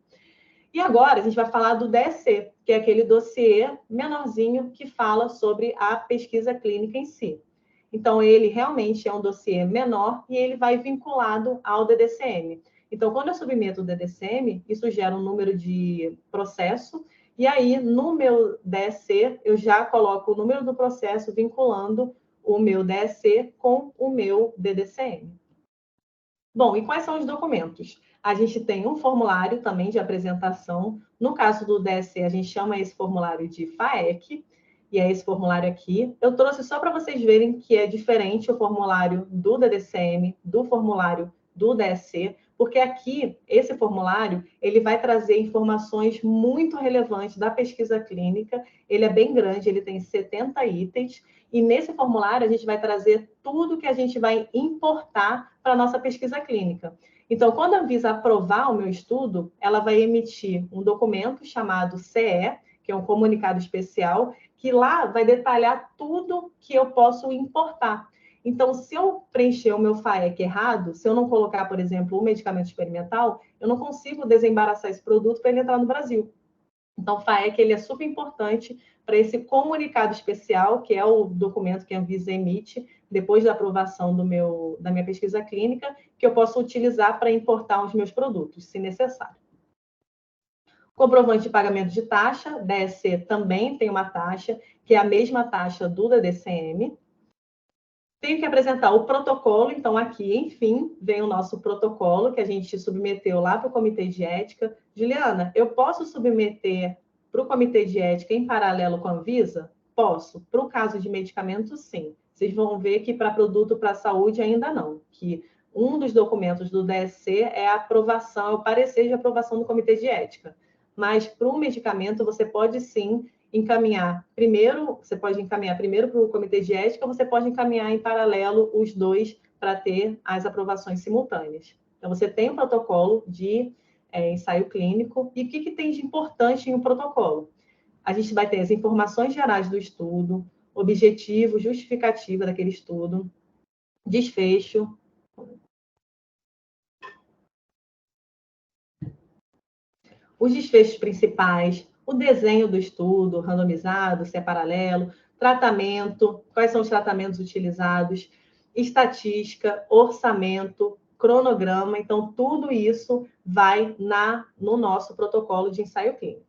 Speaker 1: E agora a gente vai falar do DSC, que é aquele dossiê menorzinho que fala sobre a pesquisa clínica em si. Então, ele realmente é um dossiê menor e ele vai vinculado ao DDCM. Então, quando eu submeto o DDCM, isso gera um número de processo, e aí, no meu DSC, eu já coloco o número do processo vinculando o meu DSC com o meu DDCM. Bom, e quais são os documentos? A gente tem um formulário também de apresentação. No caso do DSC, a gente chama esse formulário de FAEC, e é esse formulário aqui. Eu trouxe só para vocês verem que é diferente o formulário do DDCM, do formulário do DSC, Porque aqui, esse formulário, ele vai trazer informações muito relevantes da pesquisa clínica, ele é bem grande, ele tem 70 itens, e nesse formulário a gente vai trazer tudo que a gente vai importar para a nossa pesquisa clínica. Então, quando a Anvisa aprovar o meu estudo, ela vai emitir um documento chamado CE, que é um comunicado especial, que lá vai detalhar tudo que eu posso importar. Então, se eu preencher o meu FAEC errado, se eu não colocar, por exemplo, um medicamento experimental, eu não consigo desembaraçar esse produto para ele entrar no Brasil. Então, o FAEC ele é super importante para esse comunicado especial, que é o documento que a Anvisa emite depois da aprovação da minha pesquisa clínica, que eu posso utilizar para importar os meus produtos, se necessário. Comprovante de pagamento de taxa, DSC também tem uma taxa, que é a mesma taxa do DDCM. Tenho que apresentar o protocolo, então aqui, enfim, vem o nosso protocolo que a gente submeteu lá para o Comitê de Ética. Juliana, eu posso submeter para o Comitê de Ética em paralelo com a Anvisa? Posso. Para o caso de medicamento, sim. Vocês vão ver que para produto para a saúde ainda não, que um dos documentos do DSC é a aprovação, é o parecer de aprovação do Comitê de Ética. Mas para o medicamento, você pode sim encaminhar primeiro, você pode encaminhar primeiro para o Comitê de Ética, você pode encaminhar em paralelo os dois para ter as aprovações simultâneas. Então, você tem um protocolo de ensaio clínico, e o que tem de importante em um protocolo? A gente vai ter as informações gerais do estudo, objetivo, justificativa daquele estudo, desfecho, os desfechos principais, o desenho do estudo, randomizado, se é paralelo, tratamento, quais são os tratamentos utilizados, estatística, orçamento, cronograma. Então, tudo isso vai no nosso protocolo de ensaio clínico.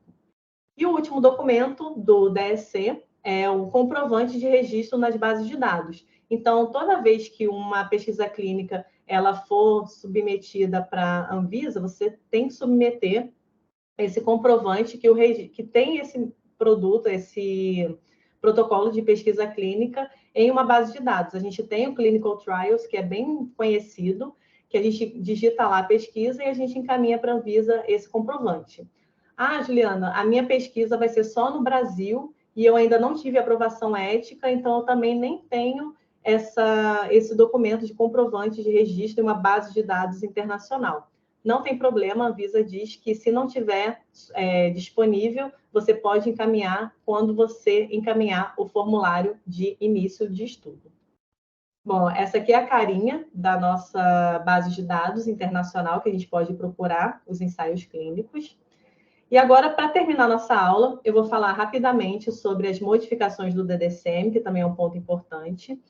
Speaker 1: E o último documento do DSC é o comprovante de registro nas bases de dados. Então, toda vez que uma pesquisa clínica ela for submetida para a Anvisa, você tem que submeter esse comprovante que tem esse produto, esse protocolo de pesquisa clínica em uma base de dados. A gente tem o Clinical Trials, que é bem conhecido, que a gente digita lá a pesquisa e a gente encaminha para a Anvisa esse comprovante. Ah, Juliana, a minha pesquisa vai ser só no Brasil e eu ainda não tive aprovação ética, então eu também nem tenho esse documento de comprovante de registro em uma base de dados internacional. Não tem problema, a Anvisa diz que se não tiver disponível, você pode encaminhar quando você encaminhar o formulário de início de estudo. Bom, essa aqui é a carinha da nossa base de dados internacional, que a gente pode procurar os ensaios clínicos. E agora, para terminar nossa aula, eu vou falar rapidamente sobre as modificações do DDCM, que também é um ponto importante.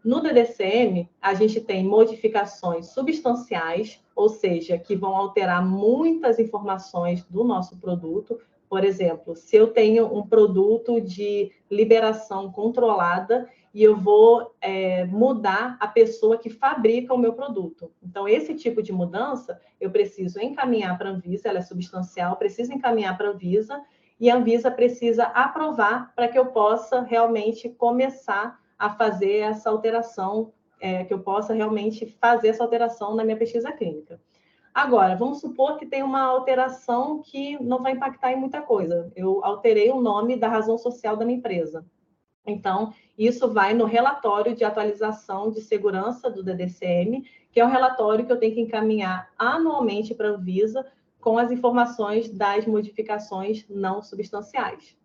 Speaker 1: No DDCM, a gente tem modificações substanciais, ou seja, que vão alterar muitas informações do nosso produto. Por exemplo, se eu tenho um produto de liberação controlada e eu vou mudar a pessoa que fabrica o meu produto. Então, esse tipo de mudança, eu preciso encaminhar para a Anvisa, ela é substancial, preciso encaminhar para a Anvisa, e a Anvisa precisa aprovar para que eu possa realmente começar a fazer essa alteração, que eu possa realmente fazer essa alteração na minha pesquisa clínica. Agora, vamos supor que tem uma alteração que não vai impactar em muita coisa. Eu alterei o nome da razão social da minha empresa. Então, isso vai no relatório de atualização de segurança do DDCM, que é um relatório que eu tenho que encaminhar anualmente para a Anvisa com as informações das modificações não substanciais.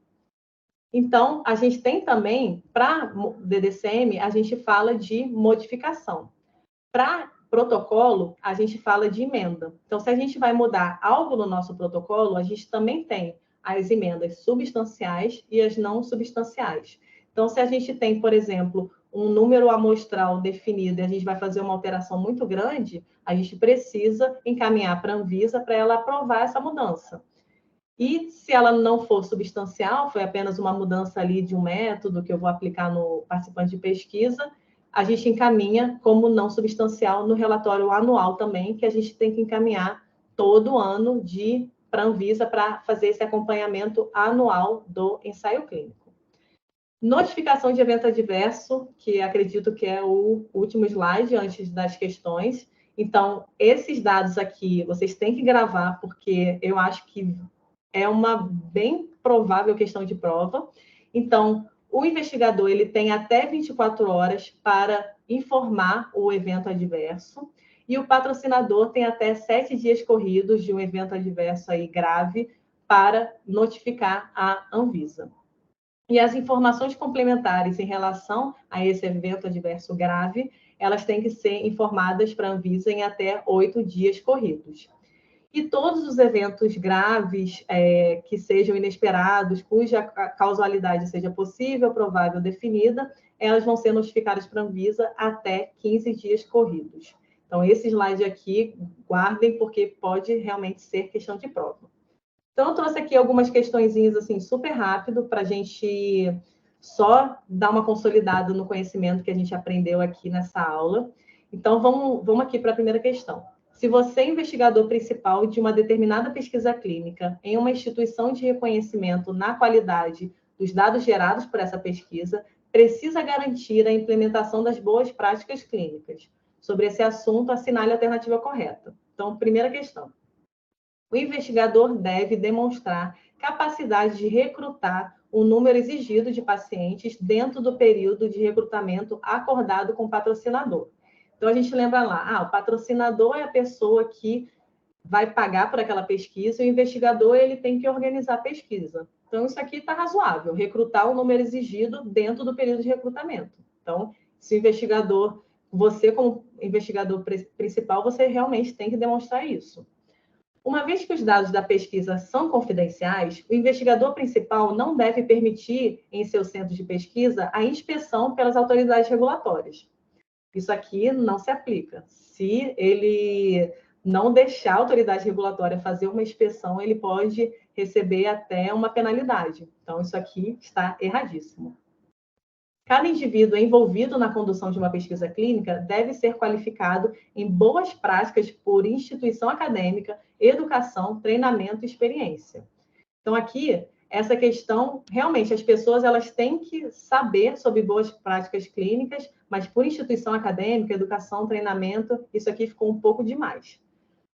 Speaker 1: Então, a gente tem também, para DDCM, a gente fala de modificação. Para protocolo, a gente fala de emenda. Então, se a gente vai mudar algo no nosso protocolo, a gente também tem as emendas substanciais e as não substanciais. Então, se a gente tem, por exemplo, um número amostral definido e a gente vai fazer uma alteração muito grande, a gente precisa encaminhar para a Anvisa para ela aprovar essa mudança. E se ela não for substancial, foi apenas uma mudança ali de um método que eu vou aplicar no participante de pesquisa, a gente encaminha como não substancial no relatório anual também, que a gente tem que encaminhar todo ano para a Anvisa para fazer esse acompanhamento anual do ensaio clínico. Notificação de evento adverso, que acredito que é o último slide antes das questões. Então, esses dados aqui, vocês têm que gravar, porque eu acho que é uma bem provável questão de prova. Então, o investigador ele tem até 24 horas para informar o evento adverso, e o patrocinador tem até 7 dias corridos de um evento adverso aí grave para notificar a Anvisa. E as informações complementares em relação a esse evento adverso grave, elas têm que ser informadas para a Anvisa em até 8 dias corridos. E todos os eventos graves que sejam inesperados, cuja causalidade seja possível, provável, definida, elas vão ser notificadas para a Anvisa até 15 dias corridos. Então, esse slide aqui, guardem, porque pode realmente ser questão de prova. Então, eu trouxe aqui algumas questõezinhas, assim, super rápido, para a gente só dar uma consolidada no conhecimento que a gente aprendeu aqui nessa aula. Então, vamos aqui para a primeira questão. Se você é investigador principal de uma determinada pesquisa clínica em uma instituição de reconhecimento na qualidade dos dados gerados por essa pesquisa, precisa garantir a implementação das boas práticas clínicas. Sobre esse assunto, assinale a alternativa correta. Então, primeira questão. O investigador deve demonstrar capacidade de recrutar o número exigido de pacientes dentro do período de recrutamento acordado com o patrocinador. Então, a gente lembra lá, o patrocinador é a pessoa que vai pagar por aquela pesquisa, e o investigador ele tem que organizar a pesquisa. Então, isso aqui está razoável, recrutar o número exigido dentro do período de recrutamento. Então, se o investigador, você como investigador principal, você realmente tem que demonstrar isso. Uma vez que os dados da pesquisa são confidenciais, o investigador principal não deve permitir em seu centro de pesquisa a inspeção pelas autoridades regulatórias. Isso aqui não se aplica. Se ele não deixar a autoridade regulatória fazer uma inspeção, ele pode receber até uma penalidade. Então, isso aqui está erradíssimo. Cada indivíduo envolvido na condução de uma pesquisa clínica deve ser qualificado em boas práticas por instituição acadêmica, educação, treinamento e experiência. Então, aqui, essa questão, realmente, as pessoas elas têm que saber sobre boas práticas clínicas, mas por instituição acadêmica, educação, treinamento, isso aqui ficou um pouco demais.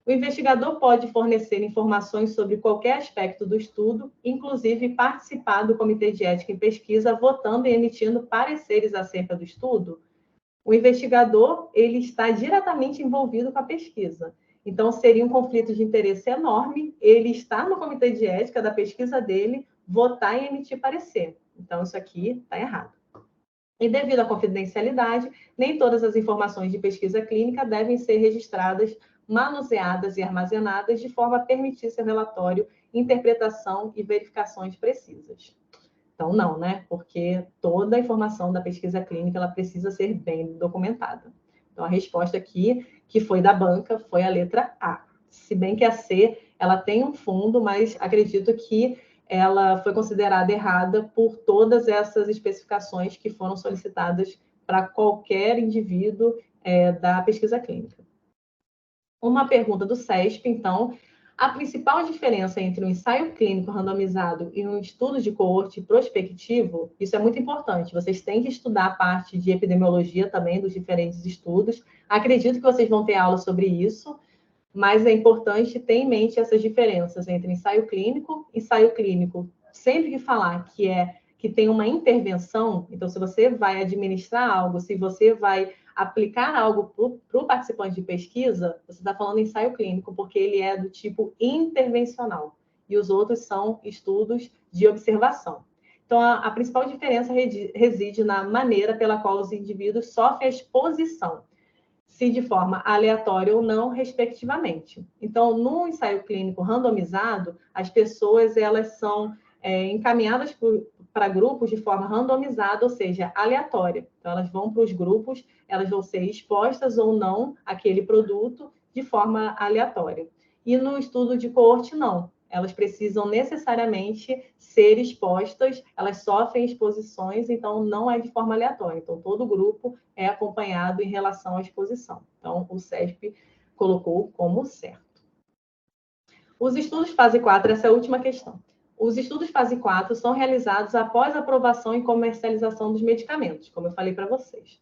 Speaker 1: O investigador pode fornecer informações sobre qualquer aspecto do estudo, inclusive participar do Comitê de Ética em Pesquisa, votando e emitindo pareceres acerca do estudo. O investigador ele está diretamente envolvido com a pesquisa. Então, seria um conflito de interesse enorme ele estar no Comitê de Ética da pesquisa dele, votar e emitir parecer. Então, isso aqui está errado. E devido à confidencialidade, nem todas as informações de pesquisa clínica devem ser registradas, manuseadas e armazenadas de forma a permitir seu relatório, interpretação e verificações precisas. Então, não, né? Porque toda a informação da pesquisa clínica ela precisa ser bem documentada. Então, a resposta aqui, que foi da banca, foi a letra A. Se bem que a C, ela tem um fundo, mas acredito que ela foi considerada errada por todas essas especificações que foram solicitadas para qualquer indivíduo da pesquisa clínica. Uma pergunta do CESP, então, a principal diferença entre um ensaio clínico randomizado e um estudo de coorte prospectivo, isso é muito importante, vocês têm que estudar a parte de epidemiologia também dos diferentes estudos, acredito que vocês vão ter aula sobre isso, mas é importante ter em mente essas diferenças entre ensaio clínico, sempre que falar que tem uma intervenção, então se você vai administrar algo, se você vai aplicar algo para o participante de pesquisa, você está falando ensaio clínico, porque ele é do tipo intervencional, e os outros são estudos de observação. Então, a principal diferença reside na maneira pela qual os indivíduos sofrem a exposição, se de forma aleatória ou não, respectivamente. Então, no ensaio clínico randomizado, as pessoas elas são encaminhadas para grupos de forma randomizada, ou seja, aleatória. Então, elas vão para os grupos, elas vão ser expostas ou não àquele produto de forma aleatória. E no estudo de coorte, não. Elas precisam necessariamente ser expostas, elas sofrem exposições, então não é de forma aleatória. Então, todo grupo é acompanhado em relação à exposição. Então, o CESP colocou como certo. Os estudos fase 4, essa é a última questão. Os estudos fase 4 são realizados após a aprovação e comercialização dos medicamentos, como eu falei para vocês.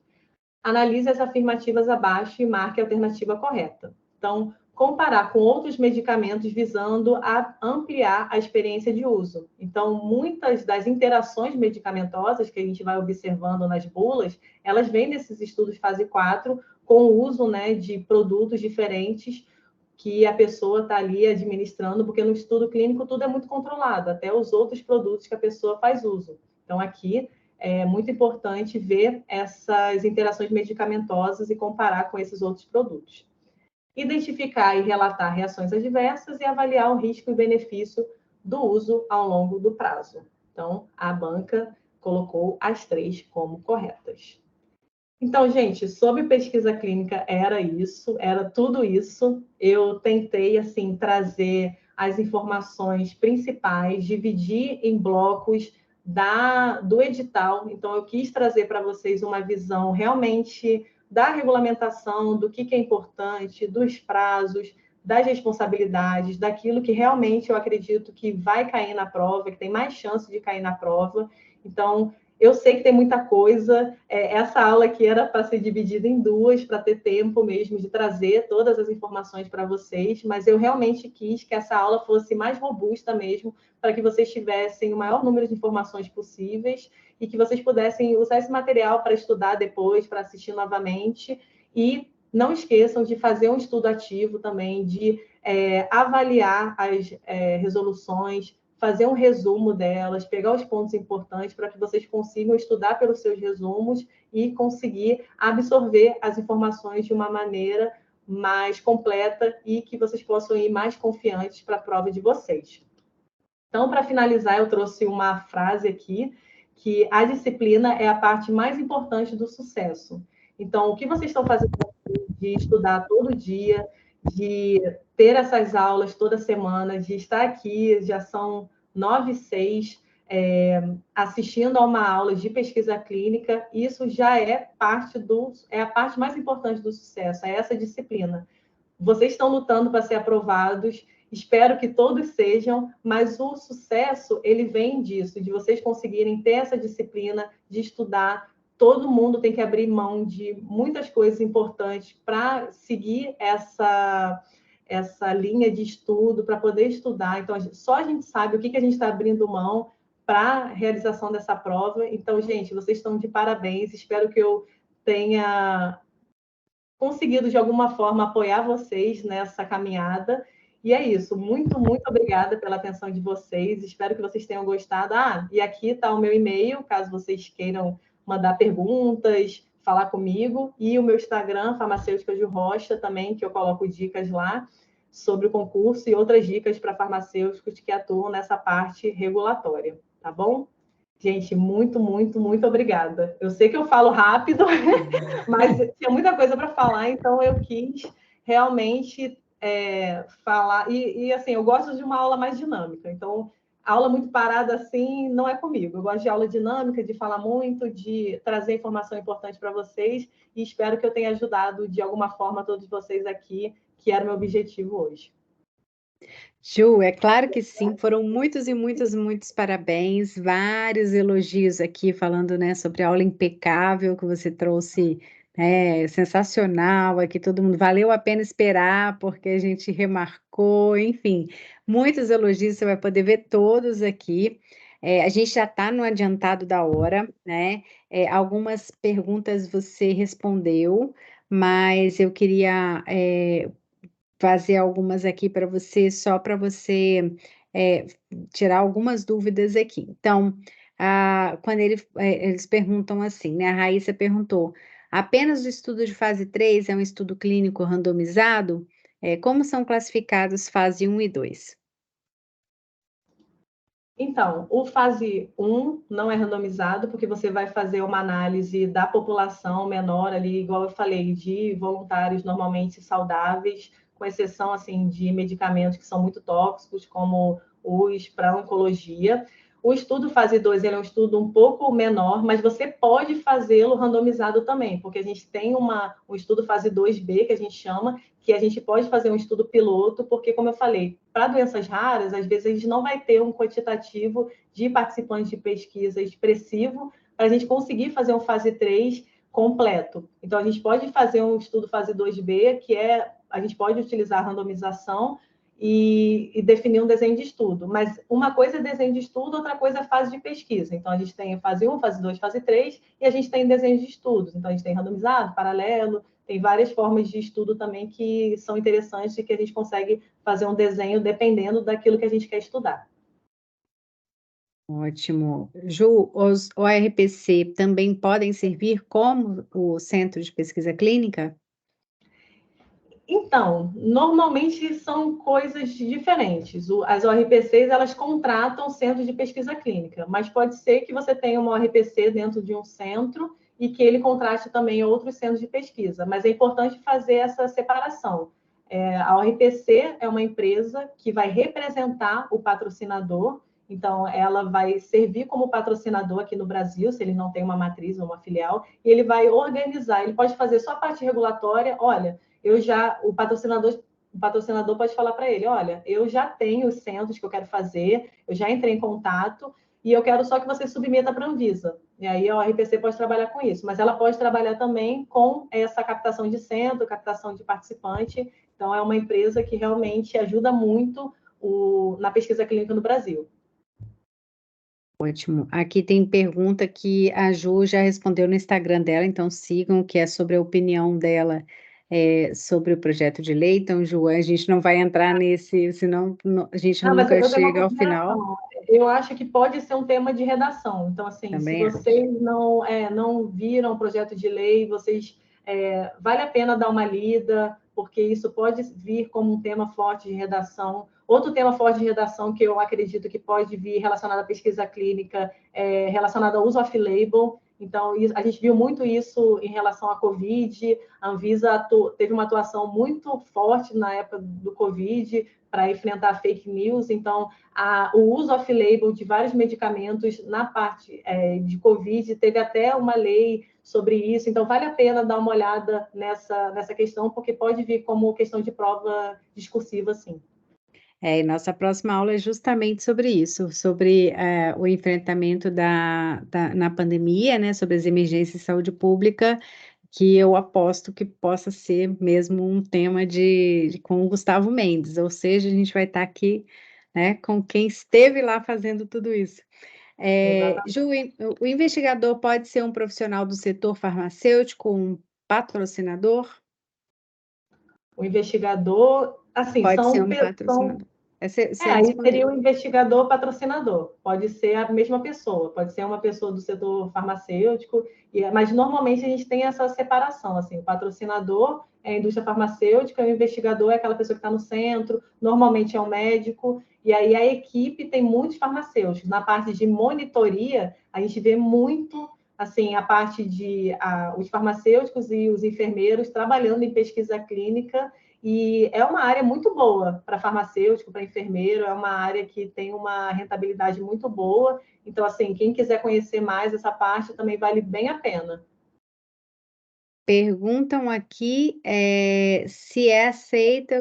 Speaker 1: analise as afirmativas abaixo e marque a alternativa correta. Então, comparar com outros medicamentos visando a ampliar a experiência de uso. Então, muitas das interações medicamentosas que a gente vai observando nas bulas, elas vêm desses estudos fase 4, com o uso, né, de produtos diferentes que a pessoa está ali administrando, porque no estudo clínico tudo é muito controlado, até os outros produtos que a pessoa faz uso. Então, aqui é muito importante ver essas interações medicamentosas e comparar com esses outros produtos. Identificar e relatar reações adversas e avaliar o risco e benefício do uso ao longo do prazo. Então, a banca colocou as 3 como corretas. Então, gente, sobre pesquisa clínica era isso, era tudo isso. Eu tentei, assim, trazer as informações principais, dividir em blocos do edital. Então, eu quis trazer para vocês uma visão realmente da regulamentação, do que é importante, dos prazos, das responsabilidades, daquilo que realmente eu acredito que vai cair na prova, que tem mais chance de cair na prova. Então, eu sei que tem muita coisa. Essa aula aqui era para ser dividida em 2, para ter tempo mesmo de trazer todas as informações para vocês, mas eu realmente quis que essa aula fosse mais robusta mesmo, para que vocês tivessem o maior número de informações possíveis e que vocês pudessem usar esse material para estudar depois, para assistir novamente. E não esqueçam de fazer um estudo ativo também, de avaliar as resoluções, fazer um resumo delas, pegar os pontos importantes para que vocês consigam estudar pelos seus resumos e conseguir absorver as informações de uma maneira mais completa e que vocês possam ir mais confiantes para a prova de vocês. Então, para finalizar, eu trouxe uma frase aqui, que a disciplina é a parte mais importante do sucesso. Então, o que vocês estão fazendo de estudar todo dia, de ter essas aulas toda semana, de estar aqui, já são 9h06, assistindo a uma aula de pesquisa clínica, isso já é a parte mais importante do sucesso, é essa disciplina. Vocês estão lutando para ser aprovados, espero que todos sejam, mas o sucesso, ele vem disso, de vocês conseguirem ter essa disciplina, de estudar. Todo mundo tem que abrir mão de muitas coisas importantes para seguir essa linha de estudo, para poder estudar. Então, só a gente sabe o que a gente está abrindo mão para a realização dessa prova. Então, gente, vocês estão de parabéns. Espero que eu tenha conseguido, de alguma forma, apoiar vocês nessa caminhada. E é isso. Muito, muito obrigada pela atenção de vocês. Espero que vocês tenham gostado. E aqui está o meu e-mail, caso vocês queiram mandar perguntas, falar comigo. E o meu Instagram, Farmacêutica de Rocha, também, que eu coloco dicas lá sobre o concurso e outras dicas para farmacêuticos que atuam nessa parte regulatória. Tá bom? Gente, muito, muito, muito obrigada. Eu sei que eu falo rápido, mas tinha muita coisa para falar, então eu quis realmente falar. E, assim, eu gosto de uma aula mais dinâmica. Então, aula muito parada assim não é comigo. Eu gosto de aula dinâmica, de falar muito, de trazer informação importante para vocês. E espero que eu tenha ajudado de alguma forma todos vocês aqui, que era o meu objetivo hoje.
Speaker 2: Ju, é claro que sim, foram muitos e muitos, muitos parabéns, vários elogios aqui falando, né, sobre a aula impecável que você trouxe, sensacional aqui, todo mundo, valeu a pena esperar, porque a gente remarcou, enfim, muitos elogios, você vai poder ver todos aqui. A gente já está no adiantado da hora, né? Algumas perguntas você respondeu, mas eu queria fazer algumas aqui para você, só para você tirar algumas dúvidas aqui. Então, quando eles perguntam assim, né? A Raíssa perguntou: apenas o estudo de fase 3 é um estudo clínico randomizado? Como são classificados fase 1 e 2?
Speaker 1: Então, o fase 1 não é randomizado, porque você vai fazer uma análise da população menor ali, igual eu falei, de voluntários normalmente saudáveis, com exceção assim de medicamentos que são muito tóxicos, como os para oncologia. O estudo fase 2 ele é um estudo um pouco menor, mas você pode fazê-lo randomizado também, porque a gente tem um estudo fase 2B, que a gente chama, que a gente pode fazer um estudo piloto, porque, como eu falei, para doenças raras, às vezes a gente não vai ter um quantitativo de participantes de pesquisa expressivo para a gente conseguir fazer um fase 3 completo. Então, a gente pode fazer um estudo fase 2B, que a gente pode utilizar randomização e definir um desenho de estudo. Mas uma coisa é desenho de estudo, outra coisa é fase de pesquisa. Então, a gente tem fase 1, fase 2, fase 3, e a gente tem desenho de estudos. Então, a gente tem randomizado, paralelo, tem várias formas de estudo também que são interessantes e que a gente consegue fazer um desenho dependendo daquilo que a gente quer estudar.
Speaker 2: Ótimo. Ju, os ORPC também podem servir como o Centro de Pesquisa Clínica?
Speaker 1: Então, normalmente são coisas diferentes. As ORPCs, elas contratam centros de pesquisa clínica, mas pode ser que você tenha uma ORPC dentro de um centro e que ele contrate também outros centros de pesquisa. Mas é importante fazer essa separação. A ORPC é uma empresa que vai representar o patrocinador, então ela vai servir como patrocinador aqui no Brasil, se ele não tem uma matriz ou uma filial, e ele vai organizar, ele pode fazer só a parte regulatória, olha, o patrocinador pode falar para ele, olha, eu já tenho os centros que eu quero fazer, eu já entrei em contato e eu quero só que você submeta para a Anvisa. E aí a RPC pode trabalhar com isso, mas ela pode trabalhar também com essa captação de centro, captação de participante. Então, é uma empresa que realmente ajuda muito na pesquisa clínica no Brasil.
Speaker 2: Ótimo. Aqui tem pergunta que a Ju já respondeu no Instagram dela, então sigam, que é sobre a opinião dela sobre o projeto de lei. Então, Ju, a gente não vai entrar nesse, senão a gente
Speaker 1: Mas
Speaker 2: nunca
Speaker 1: eu tenho uma
Speaker 2: chega ao final.
Speaker 1: consideração. Eu acho que pode ser um tema de redação. Então, assim, se
Speaker 2: Também
Speaker 1: vocês não viram o projeto de lei, vale a pena dar uma lida, porque isso pode vir como um tema forte de redação. Outro tema forte de redação que eu acredito que pode vir relacionado à pesquisa clínica, relacionado ao uso off-label. Então, a gente viu muito isso em relação à Covid. A Anvisa teve uma atuação muito forte na época do Covid para enfrentar fake news. Então, o uso off-label de vários medicamentos na parte de Covid, teve até uma lei sobre isso. Então, vale a pena dar uma olhada nessa questão, porque pode vir como questão de prova discursiva, sim.
Speaker 2: E nossa próxima aula é justamente sobre isso, sobre o enfrentamento na pandemia, né, sobre as emergências de saúde pública, que eu aposto que possa ser mesmo um tema com o Gustavo Mendes, ou seja, a gente vai estar aqui, né, com quem esteve lá fazendo tudo isso. Ju, o investigador pode ser um profissional do setor farmacêutico, um patrocinador?
Speaker 1: O investigador, assim,
Speaker 2: Pode ser um patrocinador. Você
Speaker 1: aí seria
Speaker 2: respondeu.
Speaker 1: o investigador patrocinador. Pode ser a mesma pessoa, pode ser uma pessoa do setor farmacêutico, mas normalmente a gente tem essa separação, assim, o patrocinador é a indústria farmacêutica, o investigador é aquela pessoa que está no centro, normalmente é um médico, e aí a equipe tem muitos farmacêuticos. Na parte de monitoria, a gente vê muito, assim, a parte os farmacêuticos e os enfermeiros trabalhando em pesquisa clínica. E é uma área muito boa para farmacêutico, para enfermeiro, é uma área que tem uma rentabilidade muito boa. Então, assim, quem quiser conhecer mais essa parte também vale bem a pena.
Speaker 2: Perguntam aqui se é aceito,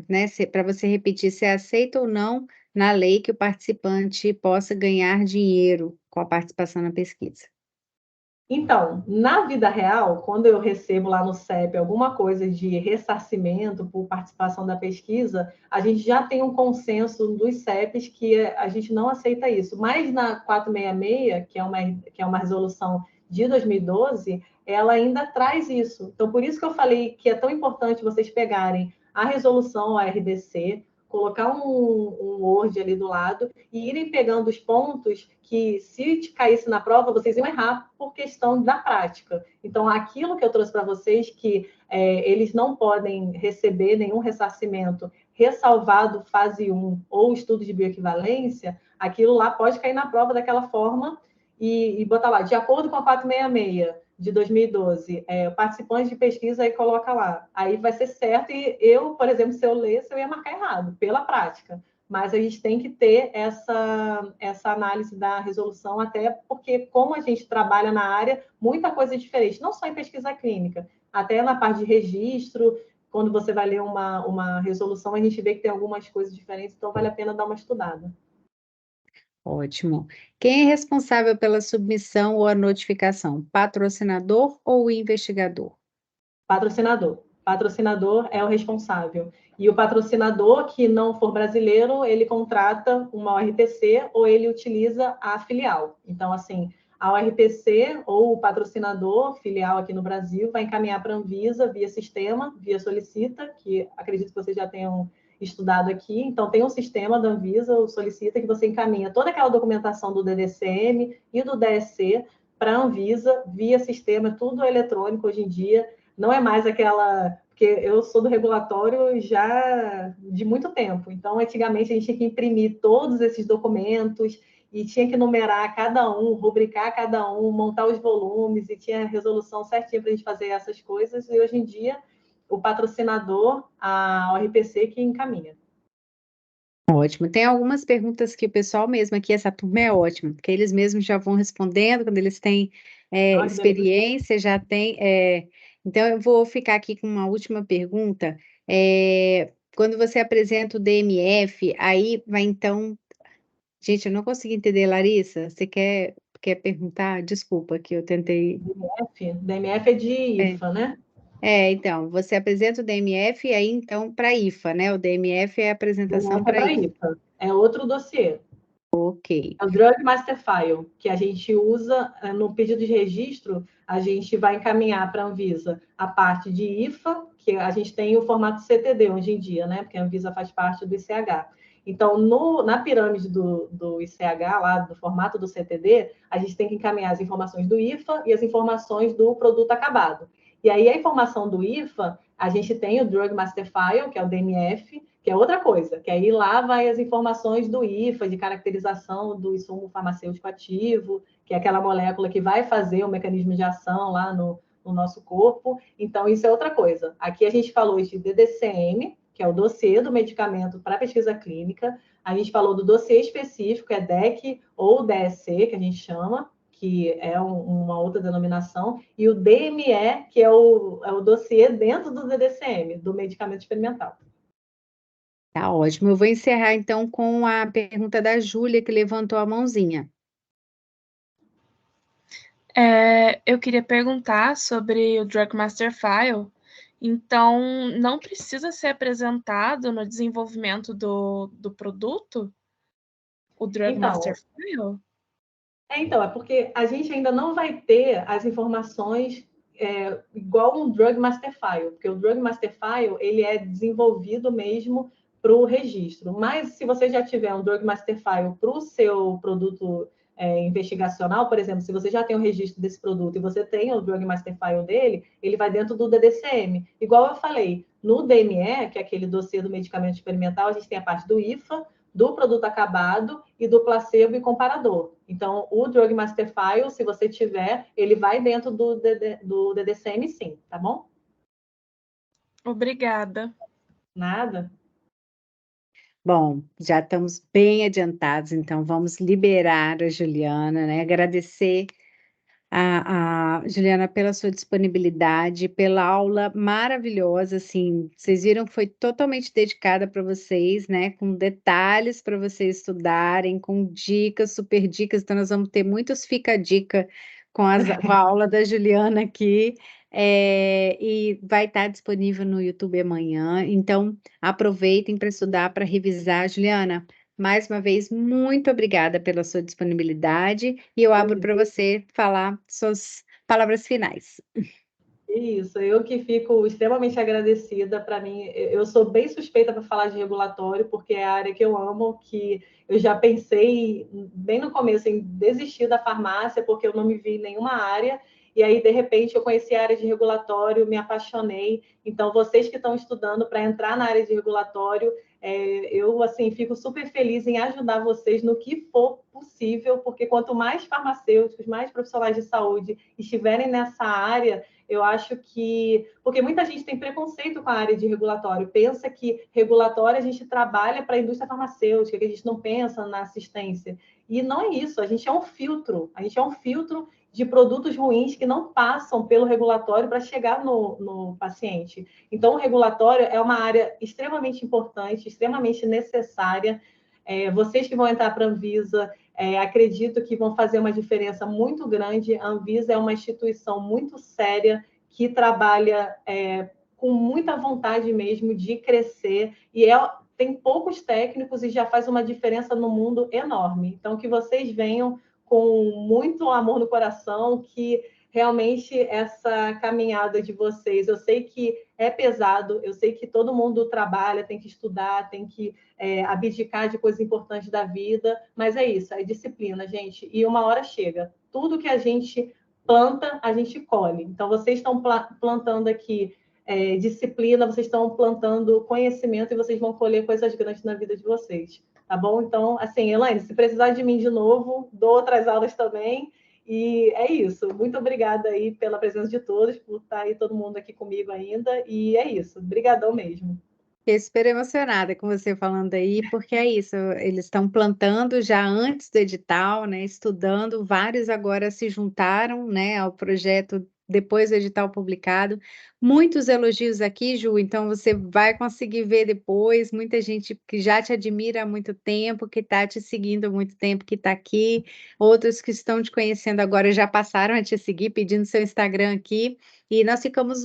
Speaker 2: né, para você repetir, se é aceito ou não na lei que o participante possa ganhar dinheiro com a participação na pesquisa.
Speaker 1: Então, na vida real, quando eu recebo lá no CEP alguma coisa de ressarcimento por participação da pesquisa, a gente já tem um consenso dos CEPs que a gente não aceita isso. Mas na 466, que é uma resolução de 2012, ela ainda traz isso. Então, por isso que eu falei que é tão importante vocês pegarem a resolução, a RDC, colocar um Word ali do lado e irem pegando os pontos que, se te caísse na prova, vocês iam errar por questão da prática. Então, aquilo que eu trouxe para vocês, que eles não podem receber nenhum ressarcimento ressalvado fase 1 ou estudo de bioequivalência, aquilo lá pode cair na prova daquela forma e botar lá, de acordo com a 466 de 2012, participantes de pesquisa, aí coloca lá. Aí vai ser certo, e eu, por exemplo, se eu lesse, eu ia marcar errado, pela prática. Mas a gente tem que ter essa análise da resolução, até porque, como a gente trabalha na área, muita coisa é diferente, não só em pesquisa clínica, até na parte de registro, quando você vai ler uma resolução, a gente vê que tem algumas coisas diferentes, então vale a pena dar uma estudada.
Speaker 2: Ótimo. Quem é responsável pela submissão ou a notificação? Patrocinador ou investigador?
Speaker 1: Patrocinador. Patrocinador é o responsável. E o patrocinador que não for brasileiro, ele contrata uma ORTC ou ele utiliza a filial. Então, assim, a ORTC ou o patrocinador, filial aqui no Brasil, vai encaminhar para a Anvisa via sistema, via Solicita, que acredito que vocês já tenham estudado aqui. Então, tem um sistema da Anvisa, o Solicita, que você encaminha toda aquela documentação do DDCM e do DSC para a Anvisa via sistema, tudo eletrônico hoje em dia. Não é mais aquela. Porque eu sou do regulatório já de muito tempo. Então, antigamente, a gente tinha que imprimir todos esses documentos e tinha que numerar cada um, rubricar cada um, montar os volumes e tinha resolução certinha para a gente fazer essas coisas. E hoje em dia, o patrocinador, a ORPC, que encaminha.
Speaker 2: Ótimo. Tem algumas perguntas que o pessoal mesmo aqui, essa turma é ótima, porque eles mesmos já vão respondendo, quando eles têm
Speaker 1: Olha que beleza.
Speaker 2: experiência, já tem. Então, eu vou ficar aqui com uma última pergunta. Quando você apresenta o DMF, aí vai então. Gente, eu não consegui entender, Larissa. Você quer perguntar? Desculpa que eu tentei.
Speaker 1: DMF é de
Speaker 2: É.
Speaker 1: IFA, né?
Speaker 2: Então, você apresenta o DMF e aí, então, para IFA, né? O DMF é a apresentação
Speaker 1: DMF é
Speaker 2: para
Speaker 1: para
Speaker 2: IFA.
Speaker 1: IFA. É outro dossiê.
Speaker 2: Ok.
Speaker 1: É o Drug Master File, que a gente usa no pedido de registro, a gente vai encaminhar para a Anvisa a parte de IFA, que a gente tem o formato CTD hoje em dia, né? Porque a Anvisa faz parte do ICH. Então, na pirâmide do ICH, lá do formato do CTD, a gente tem que encaminhar as informações do IFA e as informações do produto acabado. E aí, a informação do IFA, a gente tem o Drug Master File, que é o DMF, que é outra coisa, que aí lá vai as informações do IFA, de caracterização do insumo farmacêutico ativo, que é aquela molécula que vai fazer o mecanismo de ação lá no nosso corpo. Então, isso é outra coisa. Aqui a gente falou de DDCM, que é o dossiê do medicamento para pesquisa clínica. A gente falou do dossiê específico, é DEC ou DSC, que a gente chama, que é uma outra denominação, e o DME, que é o dossiê dentro do DDCM, do medicamento experimental.
Speaker 2: Tá ótimo. Eu vou encerrar então com a pergunta da Júlia, que levantou a mãozinha.
Speaker 3: Eu queria perguntar sobre o Drug Master File. Então, não precisa ser apresentado no desenvolvimento do produto? O Drug Master File?
Speaker 1: É porque a gente ainda não vai ter as informações igual um Drug Master File, porque o Drug Master File ele é desenvolvido mesmo para o registro. Mas se você já tiver um Drug Master File para o seu produto investigacional, por exemplo, se você já tem o registro desse produto e você tem o Drug Master File dele, ele vai dentro do DDCM. Igual eu falei, no DME, que é aquele dossiê do medicamento experimental, a gente tem a parte do IFA, do produto acabado e do placebo e comparador. Então, o Drug Master File, se você tiver, ele vai dentro do DDCM, sim, tá bom?
Speaker 3: Obrigada.
Speaker 1: Nada.
Speaker 2: Bom, já estamos bem adiantados, então vamos liberar a Juliana, né? Agradecer a Juliana pela sua disponibilidade, pela aula maravilhosa, assim, vocês viram que foi totalmente dedicada para vocês, né? Com detalhes para vocês estudarem, com dicas, super dicas, então nós vamos ter muitos fica-dica com a aula da Juliana aqui. E vai estar disponível no YouTube amanhã, então aproveitem para estudar, para revisar. Juliana, mais uma vez, muito obrigada pela sua disponibilidade e eu abro para você falar suas palavras finais.
Speaker 1: Isso, eu que fico extremamente agradecida. Para mim, eu sou bem suspeita para falar de regulatório, porque é a área que eu amo, que eu já pensei bem no começo em desistir da farmácia, porque eu não me vi em nenhuma área, e aí, de repente, eu conheci a área de regulatório, me apaixonei. Então, vocês que estão estudando para entrar na área de regulatório, eu, assim, fico super feliz em ajudar vocês no que for possível, porque quanto mais farmacêuticos, mais profissionais de saúde estiverem nessa área, eu acho que... Porque muita gente tem preconceito com a área de regulatório, pensa que regulatório a gente trabalha para a indústria farmacêutica, que a gente não pensa na assistência. E não é isso, a gente é um filtro de produtos ruins que não passam pelo regulatório para chegar no paciente. Então, o regulatório é uma área extremamente importante, extremamente necessária. Vocês que vão entrar para a Anvisa, acredito que vão fazer uma diferença muito grande. A Anvisa é uma instituição muito séria que trabalha com muita vontade mesmo de crescer e tem poucos técnicos e já faz uma diferença no mundo enorme. Então, que vocês venham com muito amor no coração, que realmente essa caminhada de vocês, eu sei que é pesado, eu sei que todo mundo trabalha, tem que estudar, tem que abdicar de coisas importantes da vida, mas é isso, é disciplina, gente, e uma hora chega. Tudo que a gente planta, a gente colhe. Então, vocês estão plantando aqui disciplina, vocês estão plantando conhecimento e vocês vão colher coisas grandes na vida de vocês, tá bom? Então, assim, Elaine, se precisar de mim de novo, dou outras aulas também. E é isso. Muito obrigada aí pela presença de todos, por estar aí todo mundo aqui comigo ainda. E é isso. Obrigadão mesmo.
Speaker 2: Fiquei super emocionada com você falando aí, porque é isso, eles estão plantando já antes do edital, né, estudando, vários agora se juntaram, né, ao projeto depois do edital publicado. Muitos elogios aqui, Ju, então você vai conseguir ver depois, muita gente que já te admira há muito tempo, que está te seguindo há muito tempo, que está aqui, outros que estão te conhecendo agora já passaram a te seguir, pedindo seu Instagram aqui, e nós ficamos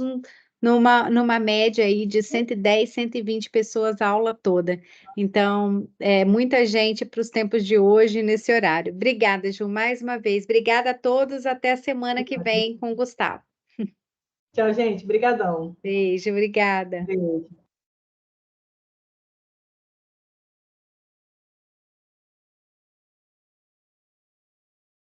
Speaker 2: numa média aí de 110, 120 pessoas a aula toda. Então, muita gente para os tempos de hoje nesse horário. Obrigada, Ju, mais uma vez. Obrigada a todos. Até a semana que vem com o Gustavo.
Speaker 1: Tchau, gente. Obrigadão.
Speaker 2: Beijo, obrigada.
Speaker 1: Beijo.